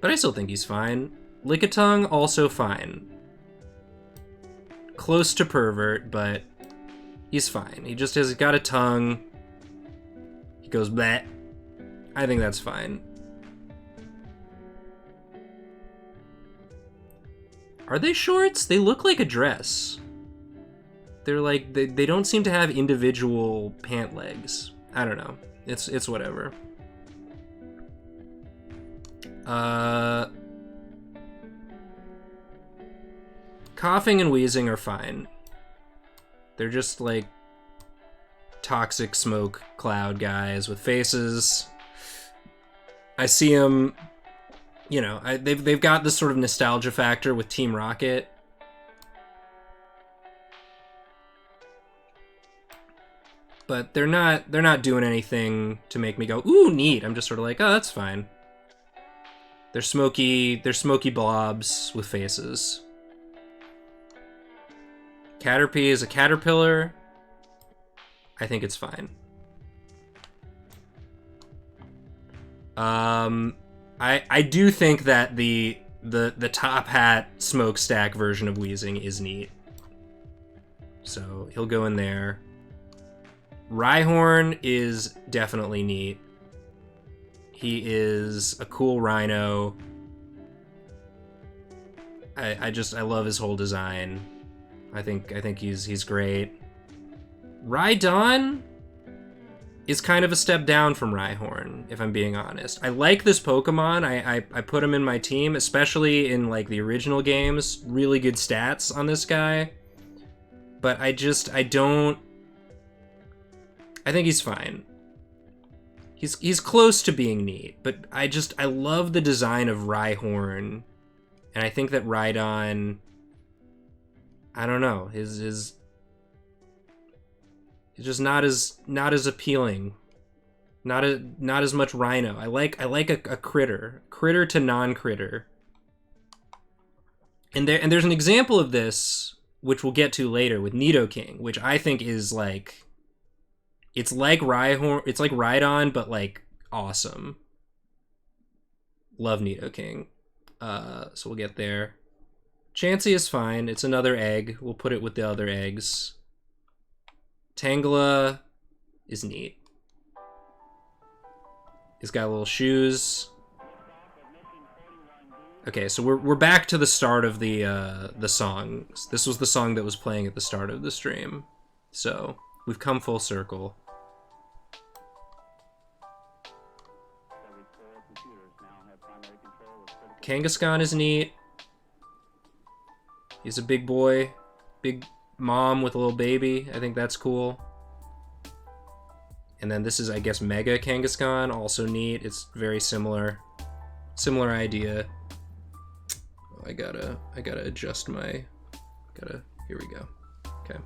But I still think he's fine. Lickitung, also fine. Close to pervert, but he's fine. He just has got a tongue. He goes bleh. I think that's fine. Are they shorts? They look like a dress. They're like, they don't seem to have individual pant legs. I don't know. It's whatever. Coughing and wheezing are fine. They're just like toxic smoke cloud guys with faces. I see them, you know, they've got this sort of nostalgia factor with Team Rocket. But they're not doing anything to make me go, ooh, neat. I'm just sort of like, oh, that's fine. They're smoky blobs with faces. Caterpie is a caterpillar. I think it's fine. I do think that the top hat smokestack version of Weezing is neat. So he'll go in there. Rhyhorn is definitely neat. He is a cool rhino. I love his whole design. I think he's great. Rhydon is kind of a step down from Rhyhorn, if I'm being honest. I like this Pokemon. I put him in my team, especially in like the original games. Really good stats on this guy. But I don't. I think he's fine. He's close to being neat, but I love the design of Rhyhorn, and I think that Rhydon, I don't know, is just not as appealing. Not as much Rhino. I like a critter to non-critter. And there's an example of this which we'll get to later with Nidoking, which I think is like, it's like Rhydon, but like awesome. Love Nidoking. So we'll get there. Chansey is fine. It's another egg. We'll put it with the other eggs. Tangela is neat. He's got little shoes. Okay, so we're back to the start of the song. This was the song that was playing at the start of the stream. So we've come full circle. Kangaskhan is neat. He's a big boy. Big mom with a little baby. I think that's cool. And then this is, I guess, Mega Kangaskhan. Also neat. It's very similar. Similar idea. Oh, I gotta adjust my... Here we go. Okay.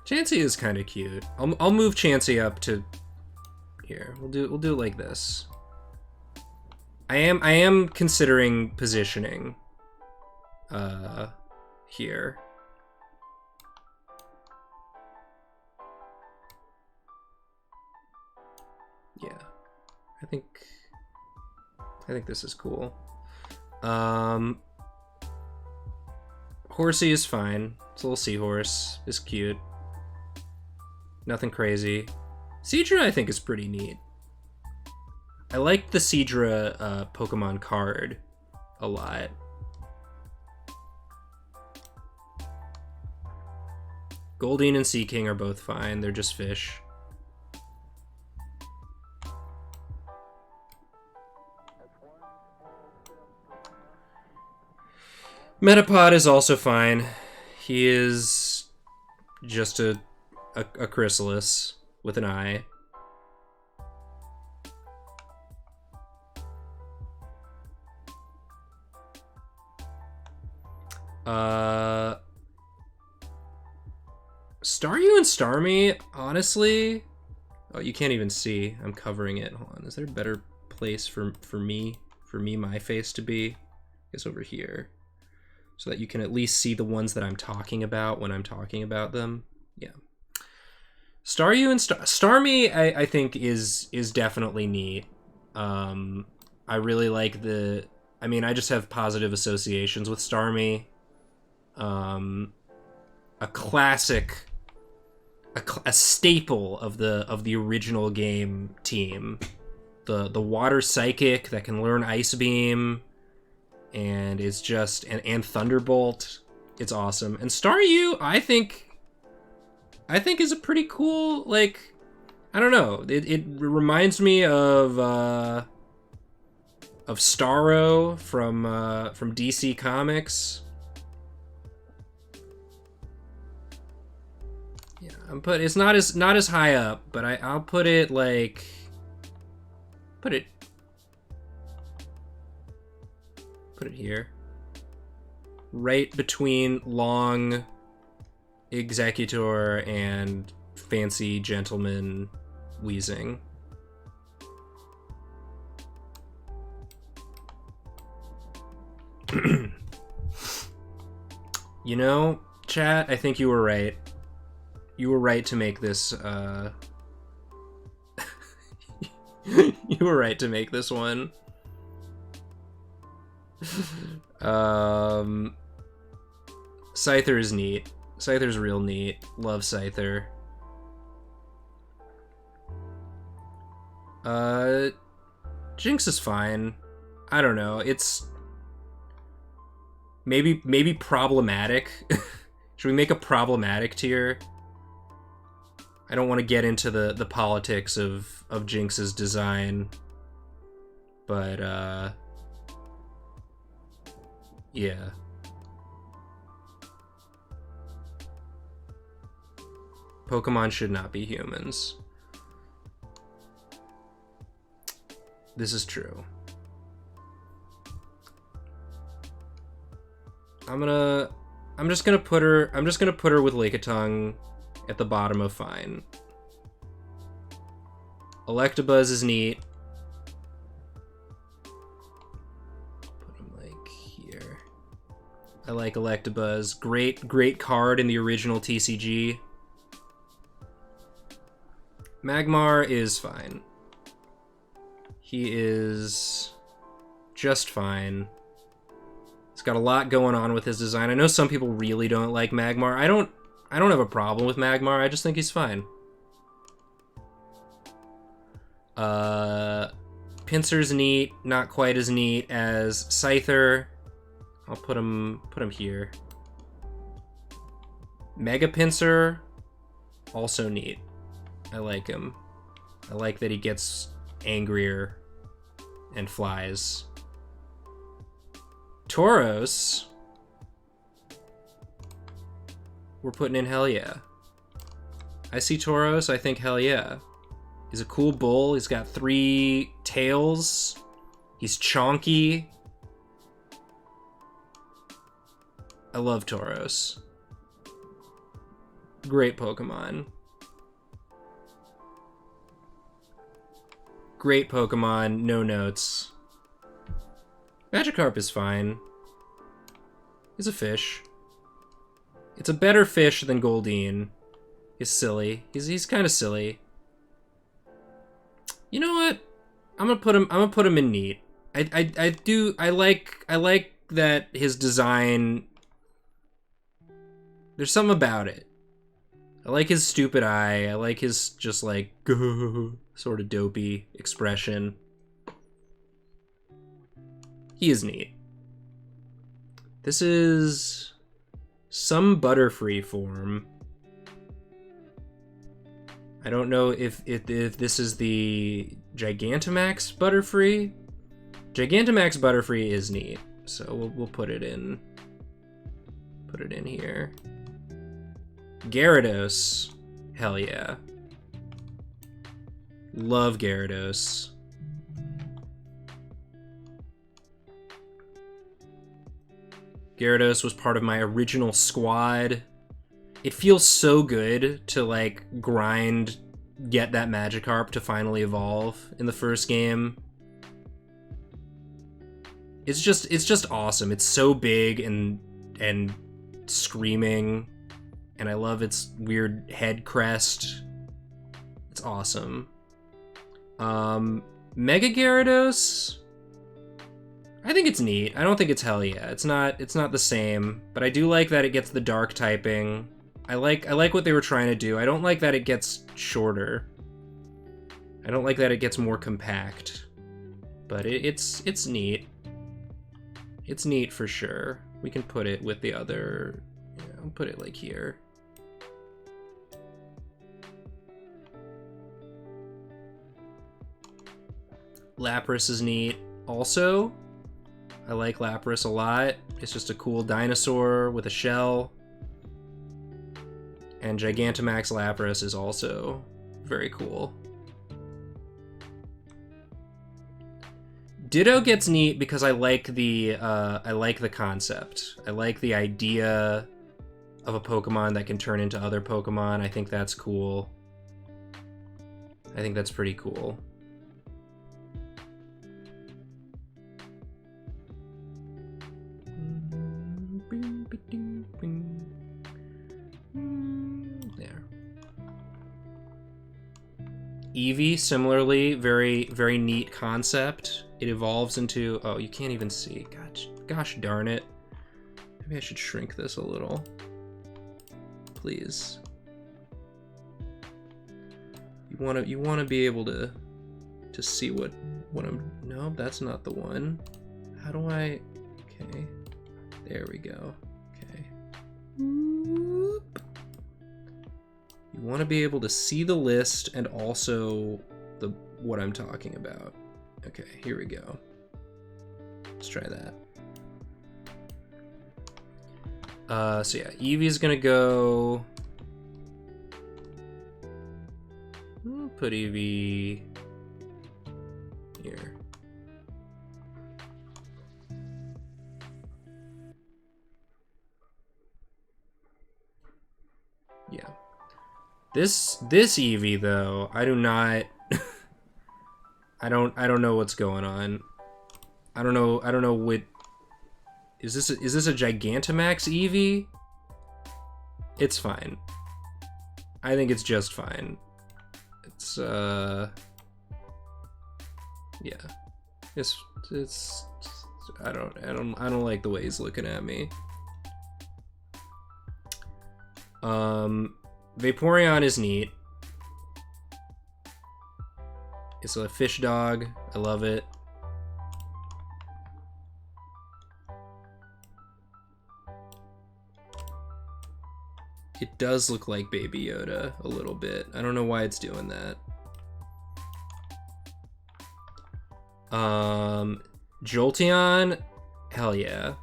Chansey is kind of cute. I'll move Chansey up to here. We'll do it like this. I am considering positioning here. Yeah. I think this is cool. Horsey is fine. It's a little seahorse. It's cute. Nothing crazy. Seadra I think is pretty neat. I like the Seadra Pokemon card a lot. Goldeen and Seaking are both fine. They're just fish. Metapod is also fine. He is just a chrysalis with an eye. Staryu and Starmie, honestly... Oh, you can't even see. I'm covering it. Hold on. Is there a better place for me, my face to be? I guess over here. So that you can at least see the ones that I'm talking about when I'm talking about them. Yeah. Staryu and Starmie, I think is definitely neat. I really like the... I mean, I just have positive associations with Starmie. A classic... A staple of the original game team. The water psychic that can learn Ice Beam... and it's just and Thunderbolt. It's awesome. And Staryu, I think is a pretty cool, like, I don't know. It reminds me of Starro from DC Comics. Yeah, it's not as high up, but I'll put it like put it here. Right between Long Executor and Fancy Gentleman Weezing. You know, chat, I think you were right. You were right to make this, you were right to make this one. Scyther is neat. Scyther's real neat. Love Scyther. Jinx is fine. I don't know. It's maybe problematic. Should we make a problematic tier? I don't want to get into the politics of Jinx's design, but yeah. Pokemon should not be humans. This is true. I'm just gonna put her with Lickitung at the bottom of fine. Electabuzz is neat. Put him like here. I like Electabuzz. Great card in the original TCG. Magmar is fine. He is just fine. He's got a lot going on with his design. I know some people really don't like Magmar. I don't have a problem with Magmar. I just think he's fine. Pinsir's neat, not quite as neat as Scyther. I'll put him here. Mega Pinsir, also neat. I like him. I like that he gets angrier and flies. Tauros, we're putting in hell yeah. I see Tauros, I think hell yeah. He's a cool bull. He's got 3 tails. He's chonky. I love Tauros. Great Pokemon. Great Pokemon, no notes. Magikarp is fine. He's a fish. It's a better fish than Goldeen. He's silly. He's kind of silly. You know what? I'm gonna put him in neat. I like that his design. There's something about it. I like his stupid eye. I like his just like sort of dopey expression. He is neat. This is some Butterfree form. I don't know if this is the Gigantamax Butterfree. Gigantamax Butterfree is neat, so we'll put it in. Put it in here. Gyarados, hell yeah. Love Gyarados. Gyarados was part of my original squad. It feels so good to like grind, get that Magikarp to finally evolve in the first game. It's just awesome. It's so big and screaming, and I love its weird head crest. It's awesome. Mega Gyarados, I think it's neat. I don't think it's hell yeah. It's not the same, but I do like that it gets the dark typing. I like what they were trying to do. I don't like that it gets shorter. I don't like that it gets more compact. But it's neat. It's neat for sure. We can put it with the other, I'll put it like here. Lapras is neat. Also, I like Lapras a lot. It's just a cool dinosaur with a shell. And Gigantamax Lapras is also very cool. Ditto gets neat because I like the concept. I like the idea of a Pokemon that can turn into other Pokemon. I think that's cool. I think that's pretty cool. There. Eevee, similarly, very neat concept. It evolves into, oh, you can't even see. Gosh darn it. Maybe I should shrink this a little. Please. You wanna be able to see what I'm, no, that's not the one. How do I, okay. There we go. Okay. Whoop. You want to be able to see the list and also what I'm talking about. Okay, here we go. Let's try that. So yeah, Eevee's gonna go. I'll put Eevee here. Yeah. This Eevee though, I do not I don't know what's going on. I don't know what is this a Gigantamax Eevee? It's fine. I think it's just fine. It's yeah. It's I don't like the way he's looking at me. Vaporeon is neat. It's a fish dog. I love it. It does look like Baby Yoda a little bit. I don't know why it's doing that. Jolteon, hell yeah.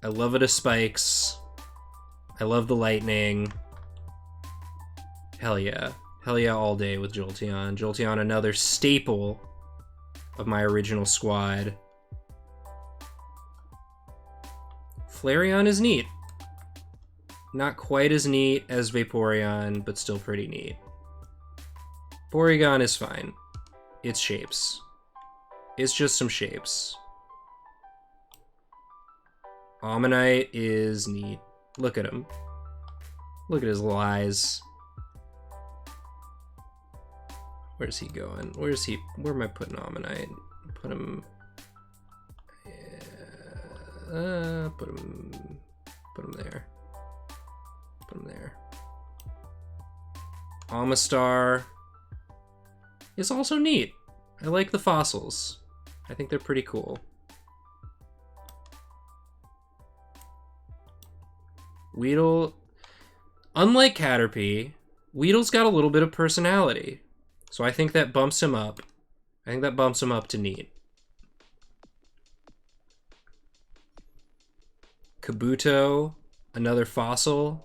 I love it as spikes. I love the lightning. Hell yeah. Hell yeah all day with Jolteon. Jolteon, another staple of my original squad. Flareon is neat. Not quite as neat as Vaporeon, but still pretty neat. Porygon is fine. It's shapes. It's just some shapes. Ammonite is neat. Look at him. Look at his little eyes. Where's he going? Where am I putting Ammonite? Put him... put him there. Put him there. Amistar is also neat. I like the fossils. I think they're pretty cool. Weedle, unlike Caterpie, Weedle's got a little bit of personality. So I think that bumps him up. I think that bumps him up to neat. Kabuto, another fossil.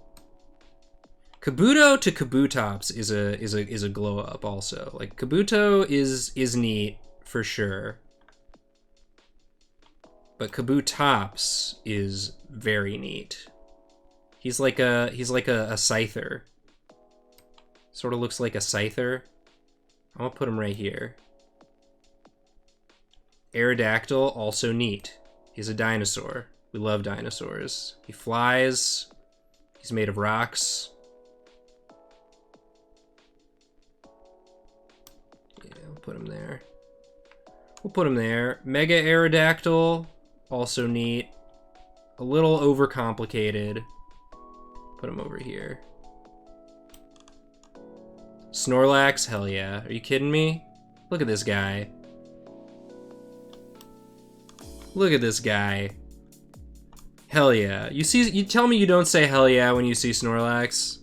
Kabuto to Kabutops is a glow up also. Like Kabuto is neat for sure. But Kabutops is very neat. He's like a Scyther. Sort of looks like a Scyther. I'm gonna put him right here. Aerodactyl, also neat. He's a dinosaur. We love dinosaurs. He flies. He's made of rocks. Yeah, we'll put him there. We'll put him there. Mega Aerodactyl, also neat. A little overcomplicated. Put him over here. Snorlax, hell yeah. Are you kidding me? Look at this guy. Look at this guy. Hell yeah. You tell me you don't say hell yeah when you see Snorlax.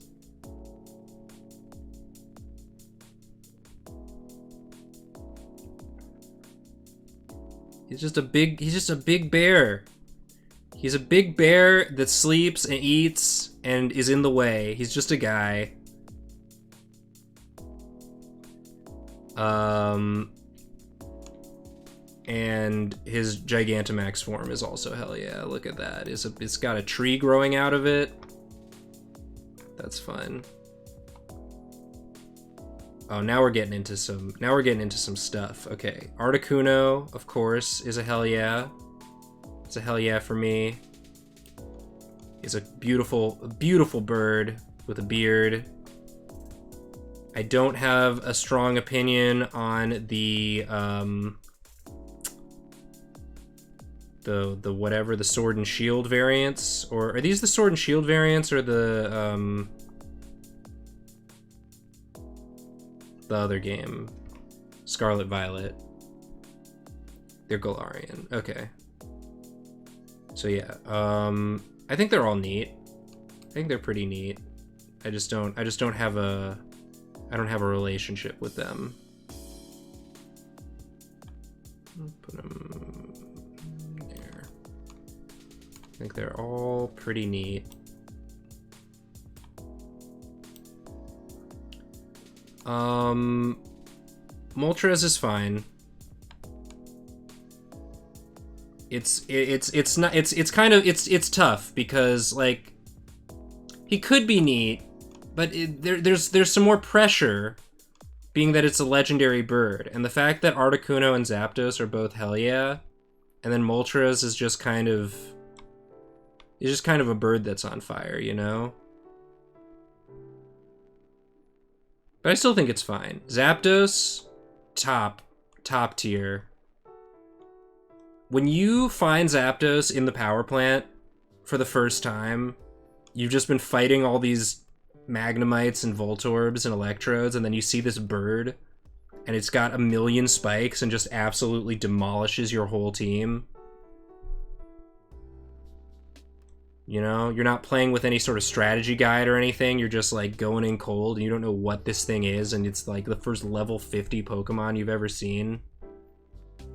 He's just a big bear. He's a big bear that sleeps and eats and is in the way. He's just a guy. And his Gigantamax form is also hell yeah. Look at that. It's got a tree growing out of it. That's fun. Oh, now we're getting into some stuff. Okay, Articuno, of course, is a hell yeah. It's a hell yeah for me. He's a beautiful bird with a beard. I don't have a strong opinion on the whatever, the Sword and Shield variants, or are these the Sword and Shield variants or the other game, Scarlet Violet? They're Galarian. Okay. So yeah, I think they're all neat. I think they're pretty neat. I don't have a relationship with them. Put them there. I think they're all pretty neat. Moltres is fine. It's tough because like he could be neat, but there's some more pressure, being that it's a legendary bird, and the fact that Articuno and Zapdos are both hell yeah, and then Moltres is just kind of a bird that's on fire, you know? But I still think it's fine. Zapdos, top tier. When you find Zapdos in the power plant for the first time, you've just been fighting all these Magnemites and Voltorbs and Electrodes, and then you see this bird, and it's got a million spikes and just absolutely demolishes your whole team. You know, you're not playing with any sort of strategy guide or anything, you're just like going in cold, and you don't know what this thing is, and it's like the first level 50 Pokemon you've ever seen.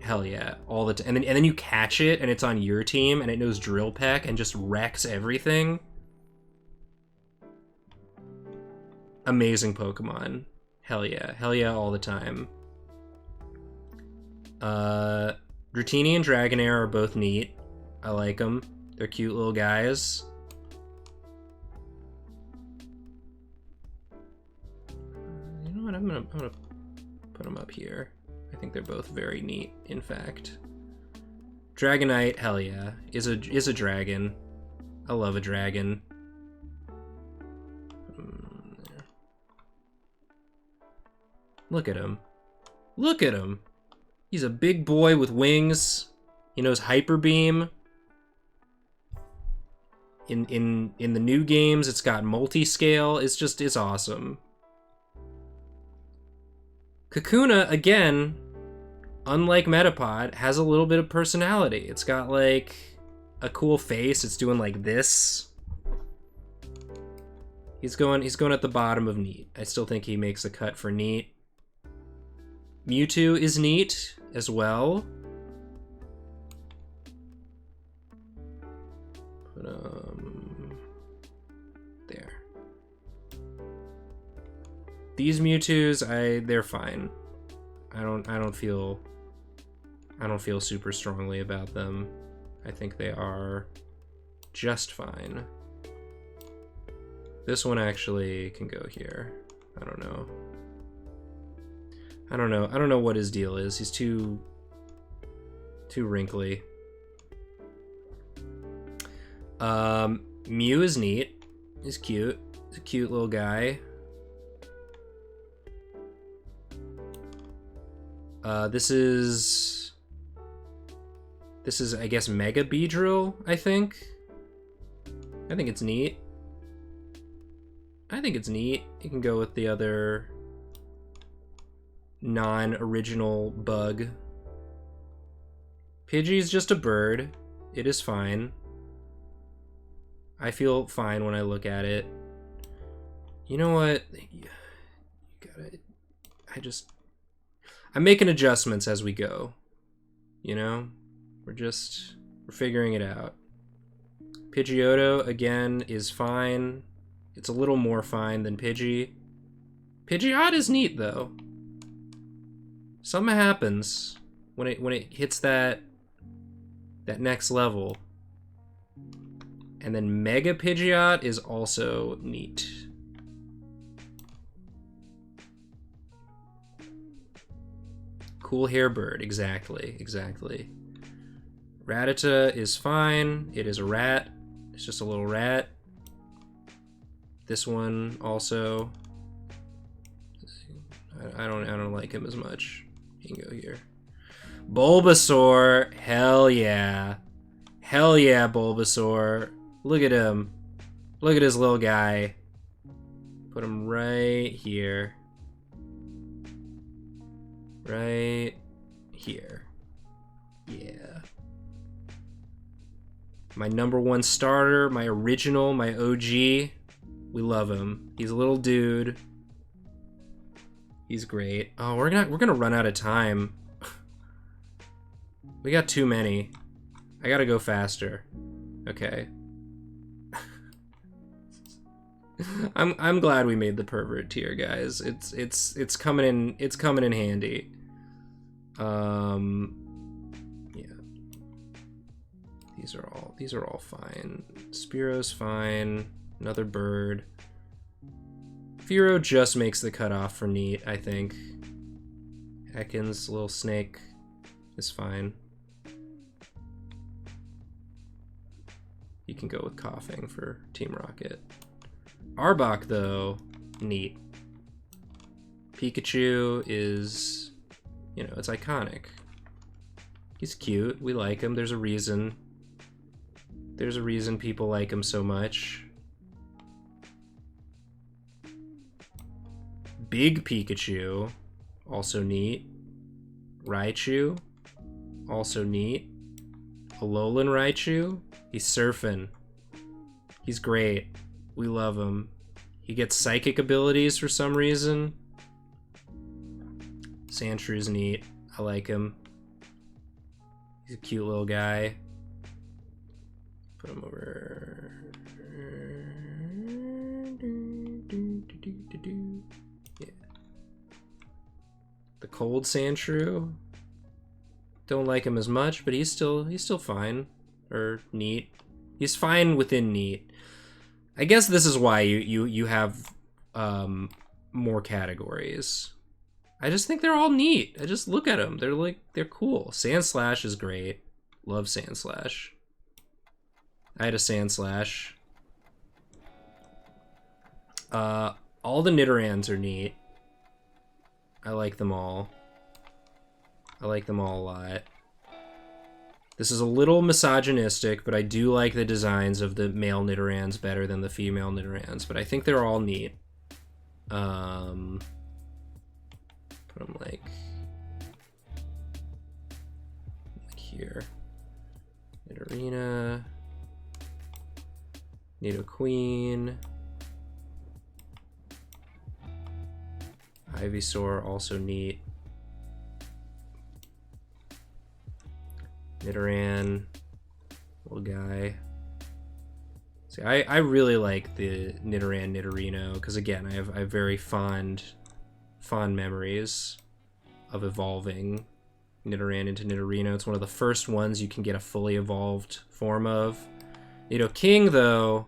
Hell yeah, all the time. And then you catch it, and it's on your team, and it knows Drill Peck and just wrecks everything. Amazing Pokemon. Hell yeah all the time. Dratini and Dragonair are both neat. I like them. They're cute little guys. what? I'm gonna put them up here. I think they're both very neat, in fact. Dragonite, hell yeah, is a dragon. I love a dragon. Look at him. Look at him. He's a big boy with wings. He knows Hyper Beam. In the new games, it's got multi-scale. It's awesome. Kakuna, again, unlike Metapod, has a little bit of personality. It's got like a cool face. It's doing like this. He's going at the bottom of neat. I still think he makes a cut for neat. Mewtwo is neat as well. But, there. These Mewtwo's, they're fine. I don't feel super strongly about them. I think they are just fine. This one actually can go here. I don't know. I don't know what his deal is. He's too wrinkly. Mew is neat. He's cute. He's a cute little guy. This is I guess Mega Beedrill, I think. I think it's neat. It can go with the other non-original bug. Pidgey's just a bird. It is fine. I feel fine when I look at it. You know what? I'm making adjustments as we go. You know? We're figuring it out. Pidgeotto, again, is fine. It's a little more fine than Pidgey. Pidgeot is neat, though. Something happens when it hits that next level. And then Mega Pidgeot is also neat. Cool hairbird, exactly. Rattata is fine. It is a rat. It's just a little rat. This one also. I don't like him as much. He can go here. Bulbasaur, hell yeah. Hell yeah, Bulbasaur. Look at him. Look at his little guy. Put him right here. Right here. Yeah. My number one starter, my original, my OG. We love him. He's a little dude. He's great. Oh, we're gonna run out of time. We got too many. I gotta go faster. Okay. I'm glad we made the pervert tier, guys. It's coming in handy. Yeah. These are all fine. Spearo's fine. Another bird. Fearow just makes the cutoff for neat, I think. Ekans, little snake, is fine. You can go with coughing for Team Rocket. Arbok, though, neat. Pikachu is, you know, it's iconic. He's cute. We like him. There's a reason. There's a reason people like him so much. Big Pikachu, also neat. Raichu, also neat. Alolan Raichu, he's surfing. He's great. We love him. He gets psychic abilities for some reason. Sandshrews neat. I like him. He's a cute little guy. Put him over. Yeah. The cold Sandshrew. Don't like him as much, but he's still fine. Or neat. He's fine within neat. I guess this is why you have more categories. I just think they're all neat. I just look at them. They're cool. Sandslash is great. Love Sandslash. I had a Sandslash. All the Nidorans are neat. I like them all. I like them all a lot. This is a little misogynistic, but I do like the designs of the male Nidorans better than the female Nidorans, but I think they're all neat. Put them like here. Nidorina. Nidoqueen. Ivysaur, also neat. Nidoran, little guy. See, I really like the Nidoran Nidorino, because again, I have very fond memories of evolving Nidoran into Nidorino. It's one of the first ones you can get a fully evolved form of. Nidoking, though,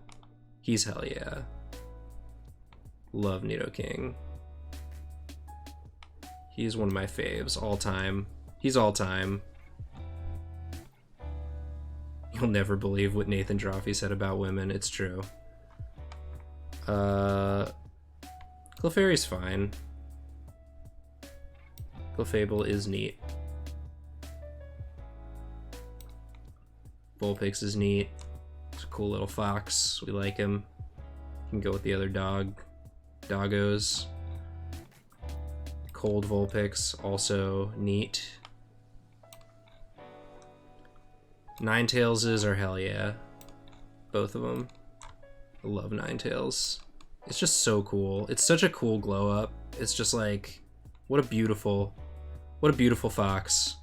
he's hell yeah. Love Nidoking. He's one of my faves, all time. He's all time. You'll never believe what Nathan Drawfee said about women. It's true. Clefairy's fine. Clefable is neat. Vulpix is neat. It's a cool little fox. We like him. You can go with the other doggos. Cold Vulpix, also neat. Ninetaleses are hell yeah. Both of them. I love Ninetales. It's just so cool. It's such a cool glow up. It's just like, what a beautiful fox.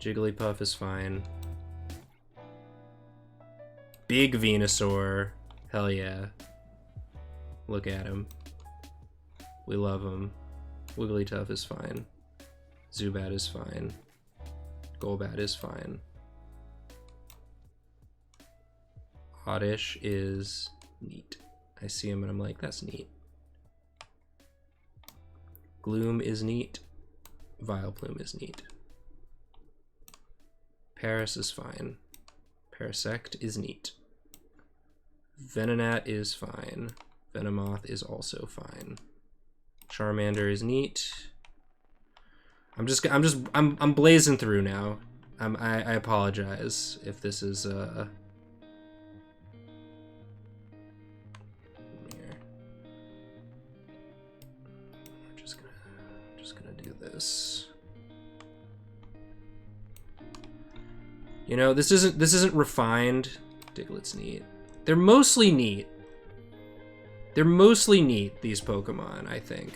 Jigglypuff is fine. Big Venusaur, hell yeah. Look at him. We love him. Wigglytuff is fine. Zubat is fine. Golbat is fine. Oddish is neat. I see him and I'm like, that's neat. Gloom is neat. Vileplume is neat. Paris is fine. Parasect is neat. Venonat is fine. Venomoth is also fine. Charmander is neat. I'm blazing through now. I apologize if this is here. We're just gonna do this. You know, this isn't refined. Diglett's neat. They're mostly neat. They're mostly neat, these Pokemon, I think.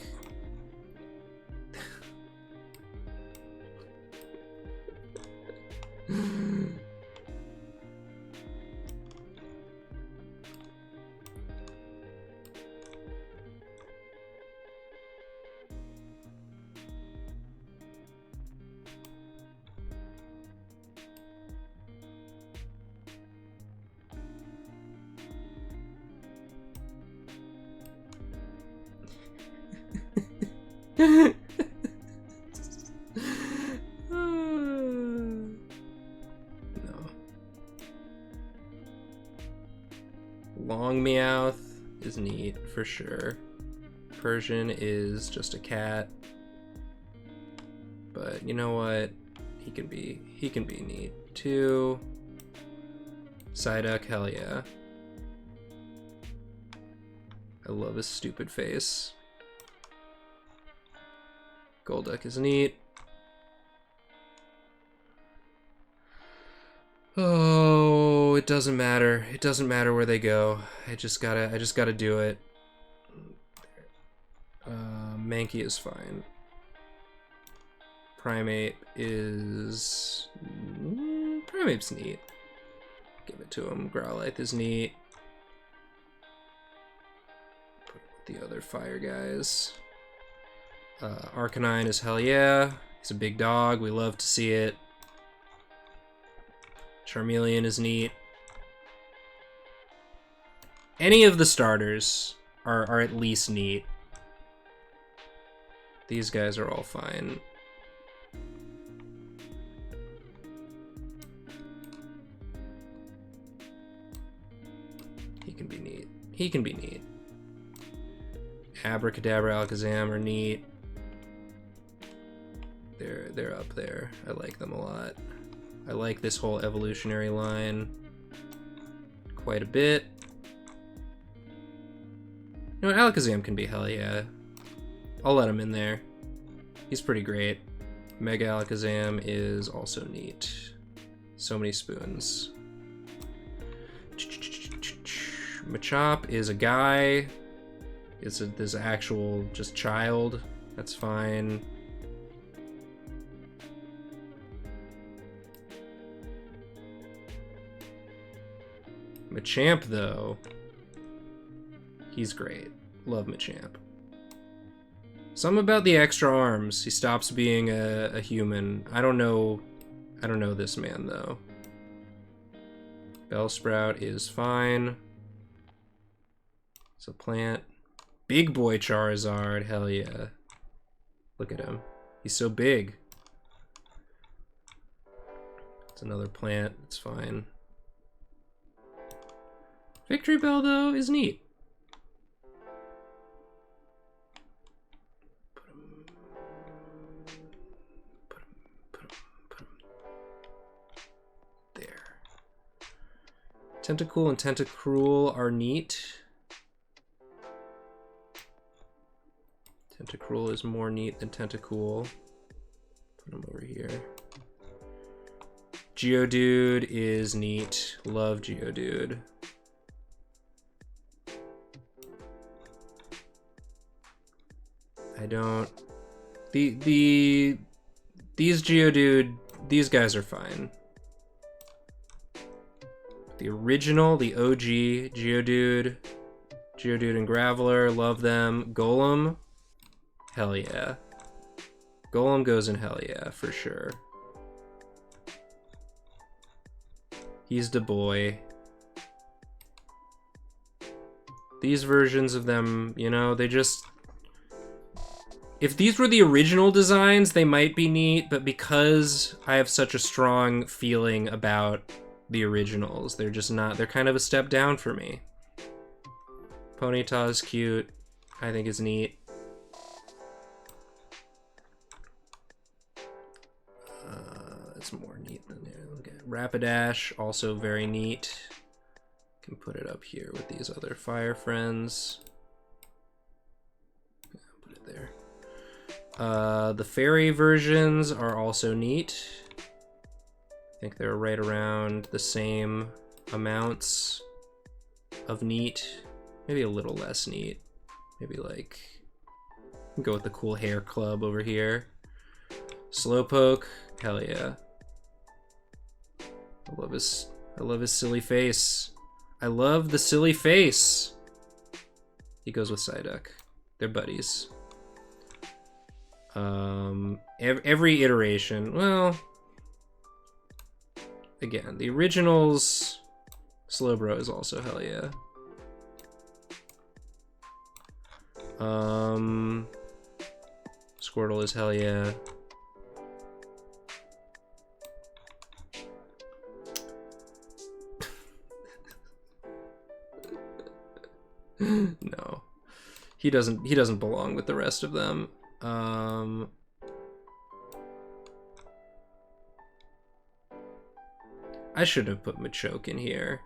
No. Long Meowth is neat for sure. Persian is just a cat. But you know what? He can be neat too. Psyduck, hell yeah. I love his stupid face. Golduck is neat. Oh, it doesn't matter. It doesn't matter where they go. I just gotta do it. Mankey is fine. Primeape is... Primeape's neat. Give it to him. Growlithe is neat. Put it with the other fire guys. Arcanine is hell yeah. He's a big dog. We love to see it. Charmeleon is neat. Any of the starters are at least neat. These guys are all fine. He can be neat. He can be neat. Abracadabra, Alakazam are neat. They're up there. I like them a lot. I like this whole evolutionary line quite a bit. You know, Alakazam can be hell yeah. I'll let him in there. He's pretty great. Mega Alakazam is also neat. So many spoons. Machop is a guy. It's this actual just child. That's fine. Machamp, though, he's great. Love Machamp. Something about the extra arms. He stops being a human. I don't know this man, though. Bellsprout is fine. It's a plant. Big boy Charizard, hell yeah. Look at him. He's so big. It's another plant, it's fine. Victory Bell, though, is neat. Put him. There. Tentacool and Tentacruel are neat. Tentacruel is more neat than Tentacool. Put him over here. Geodude is neat. Love Geodude. I don't... These Geodude... These guys are fine. The original, the OG Geodude. Geodude and Graveler, love them. Golem, hell yeah. Golem goes in hell yeah, for sure. He's the boy. These versions of them, you know, they just... If these were the original designs, they might be neat, but because I have such a strong feeling about the originals, they're just not... They're kind of a step down for me. Ponyta is cute. I think it's neat. It's more neat than there. Look at Rapidash, also very neat. Can put it up here with these other fire friends. Yeah, put it there. The fairy versions are also neat. I think they're right around the same amounts of neat. Maybe a little less neat. Maybe like, go with the cool hair club over here. Slowpoke, hell yeah. I love his silly face. I love the silly face. He goes with Psyduck. They're buddies. Every iteration, well, again, the originals, Slowbro is also hell yeah. Squirtle is hell yeah. No, he doesn't belong with the rest of them. I should have put Machoke in here.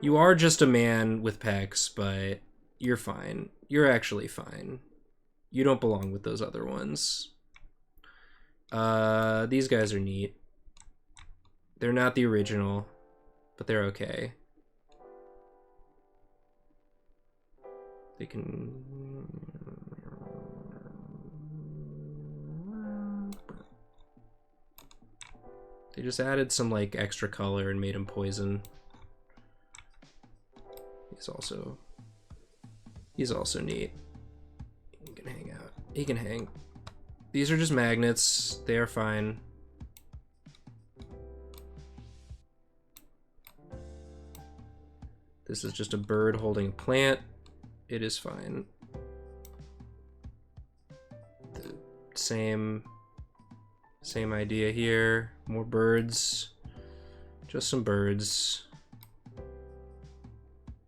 You are just a man with pecs, but you're fine. You're actually fine. You don't belong with those other ones. These guys are neat. They're not the original, but they're okay. They can... They just added some like extra color and made him poison. He's also neat. He can hang out. He can hang. These are just magnets. They are fine. This is just a bird holding a plant. It is fine. The same idea here. More birds. Just some birds.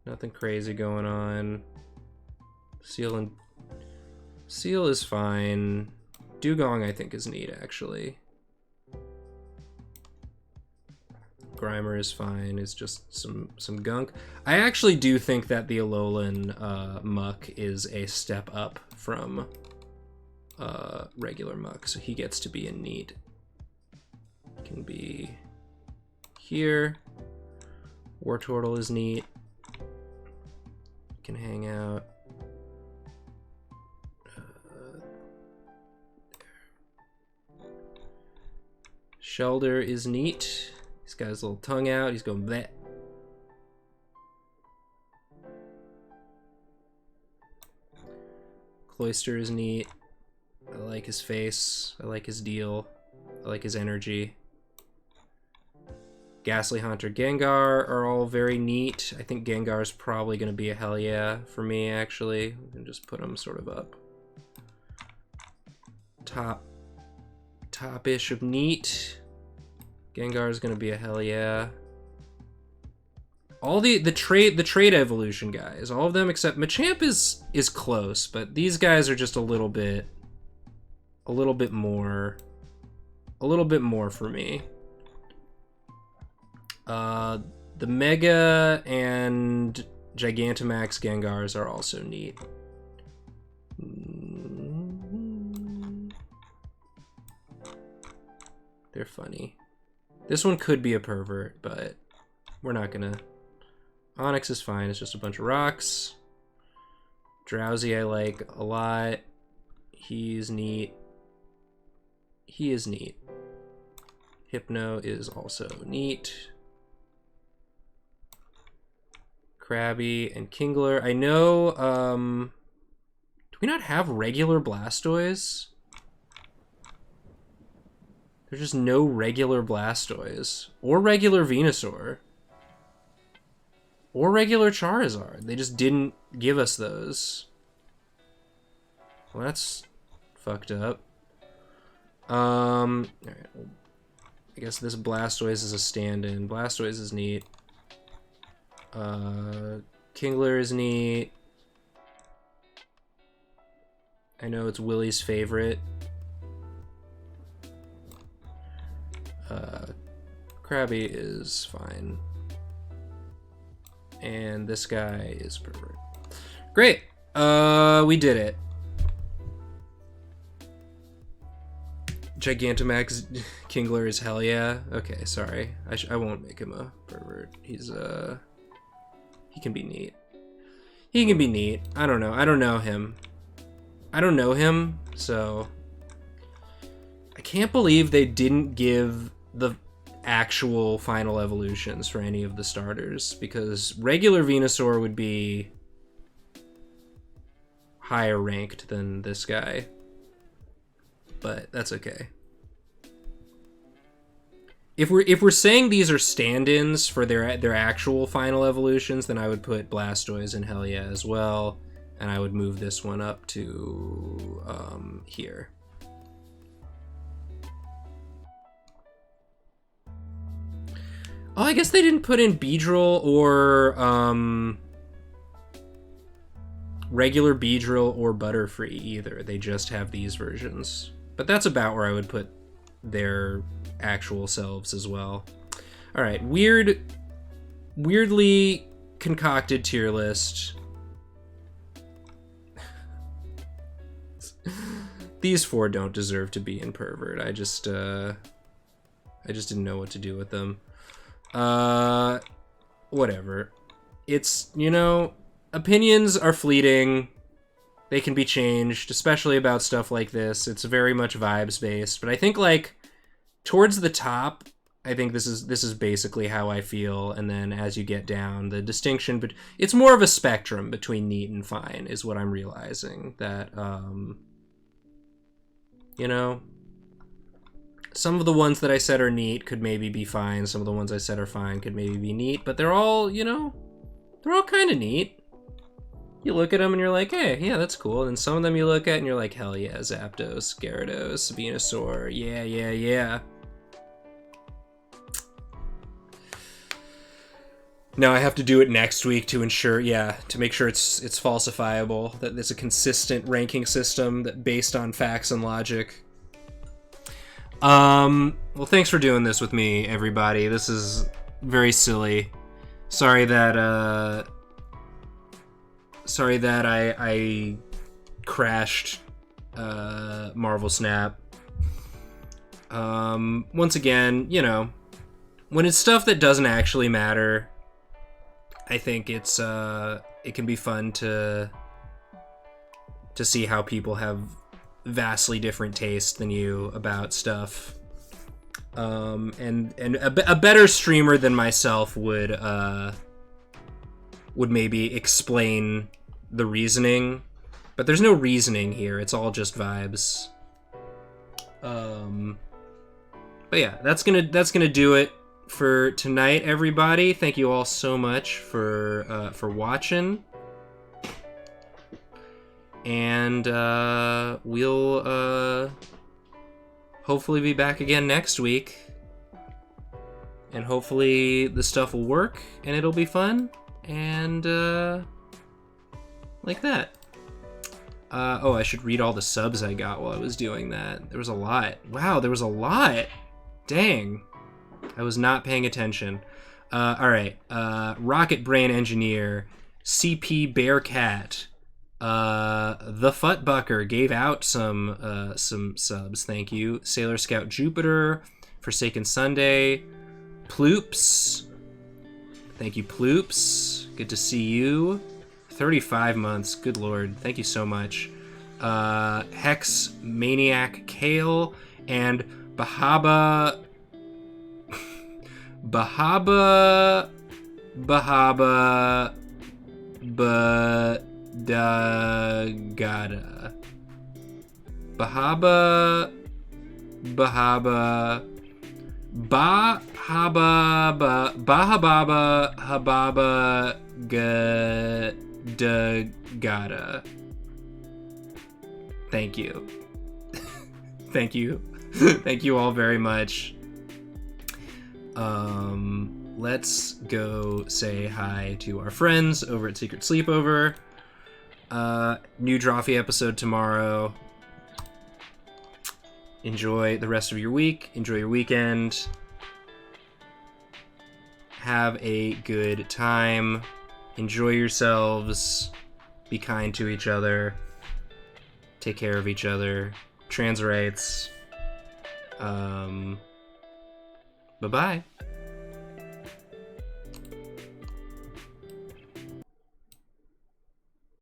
Nothing crazy going on. Seal is fine. Dugong I think is neat actually. Grimer is fine. It's just some gunk. I actually do think that the Alolan Muck is a step up from regular Muck, so he gets to be a neat. Can be here. Wartortle is neat. Can hang out. Shelder is neat. He's got his little tongue out. He's going bleh. Cloyster is neat. I like his face. I like his deal. I like his energy. Ghastly Haunter, Gengar are all very neat. I think Gengar is probably going to be a hell yeah for me, actually. We can just put them sort of up. Top-ish of neat. Gengar is going to be a hell yeah. All the trade evolution guys, all of them except Machamp is close, but these guys are just a little bit more for me. The Mega and Gigantamax Gengars are also neat. They're funny. This one could be a pervert, but we're not gonna. Onyx is fine, it's just a bunch of rocks. Drowsy I like a lot. He's neat. He is neat. Hypno is also neat. Krabby and Kingler. I know, do we not have regular Blastoise? There's just no regular Blastoise. Or regular Venusaur. Or regular Charizard. They just didn't give us those. Well, that's fucked up. Alright. I guess this Blastoise is a stand-in. Blastoise is neat. Kingler is neat. I know it's Willie's favorite. Krabby is fine. And this guy is pervert. Great! We did it. Gigantamax Kingler is hell yeah. Okay, sorry. I won't make him a pervert. He's, he can be neat. He can be neat. I don't know. I don't know him. I don't know him, so... I can't believe they didn't give the actual final evolutions for any of the starters, because regular Venusaur would be higher ranked than this guy. But that's okay. If we're saying these are stand-ins for their actual final evolutions, then I would put Blastoise in hell yeah as well, and I would move this one up to here. Oh, I guess they didn't put in Beedrill or regular Beedrill or Butterfree either. They just have these versions. But that's about where I would put their actual selves as well. Alright, weirdly concocted tier list. These four don't deserve to be in pervert. I just didn't know what to do with them. Whatever. It's, you know, opinions are fleeting. They can be changed, especially about stuff like this. It's very much vibes based, but I think like towards the top, I think this is basically how I feel, and then as you get down, the distinction, but it's more of a spectrum between neat and fine is what I'm realizing. That you know, some of the ones that I said are neat could maybe be fine. Some of the ones I said are fine could maybe be neat, but they're all, you know, they're all kind of neat. you look at them and you're like, hey, yeah, that's cool. And then some of them you look at and you're like, hell yeah, Zapdos, Gyarados, Venusaur, yeah. Now I have to do it next week to ensure, to make sure it's falsifiable, that there's a consistent ranking system that based on facts and logic. Well, thanks for doing this with me, everybody. This is very silly. Sorry that I crashed Marvel Snap. Once again, you know, when it's stuff that doesn't actually matter, I think it can be fun to see how people have vastly different taste than you about stuff. And a better streamer than myself would maybe explain the reasoning, but there's no reasoning here. It's all just vibes. But yeah, that's gonna do it for tonight, everybody. Thank you all so much for watching, and we'll hopefully be back again next week, and hopefully the stuff will work and it'll be fun, and like that. Oh, I should read all the subs I got while I was doing that. There was a lot. Wow, there was a lot. Dang. I was not paying attention. Alright. Rocket Brain Engineer, CP Bearcat, The Futbucker gave out some subs. Thank you. Sailor Scout Jupiter, Forsaken Sunday, Ploops. Thank you, Ploops. Good to see you. 35 months. Good lord. Thank you so much. Hex Maniac Kale and Bahaba Badagada. Bahaba Hababa Gadagada. Thank you. Thank you. Thank you all very much. Let's go say hi to our friends over at Secret Sleepover. New Drawfee episode tomorrow. Enjoy the rest of your week. Enjoy your weekend. Have a good time. Enjoy yourselves. Be kind to each other. Take care of each other. Trans rights. Bye-bye.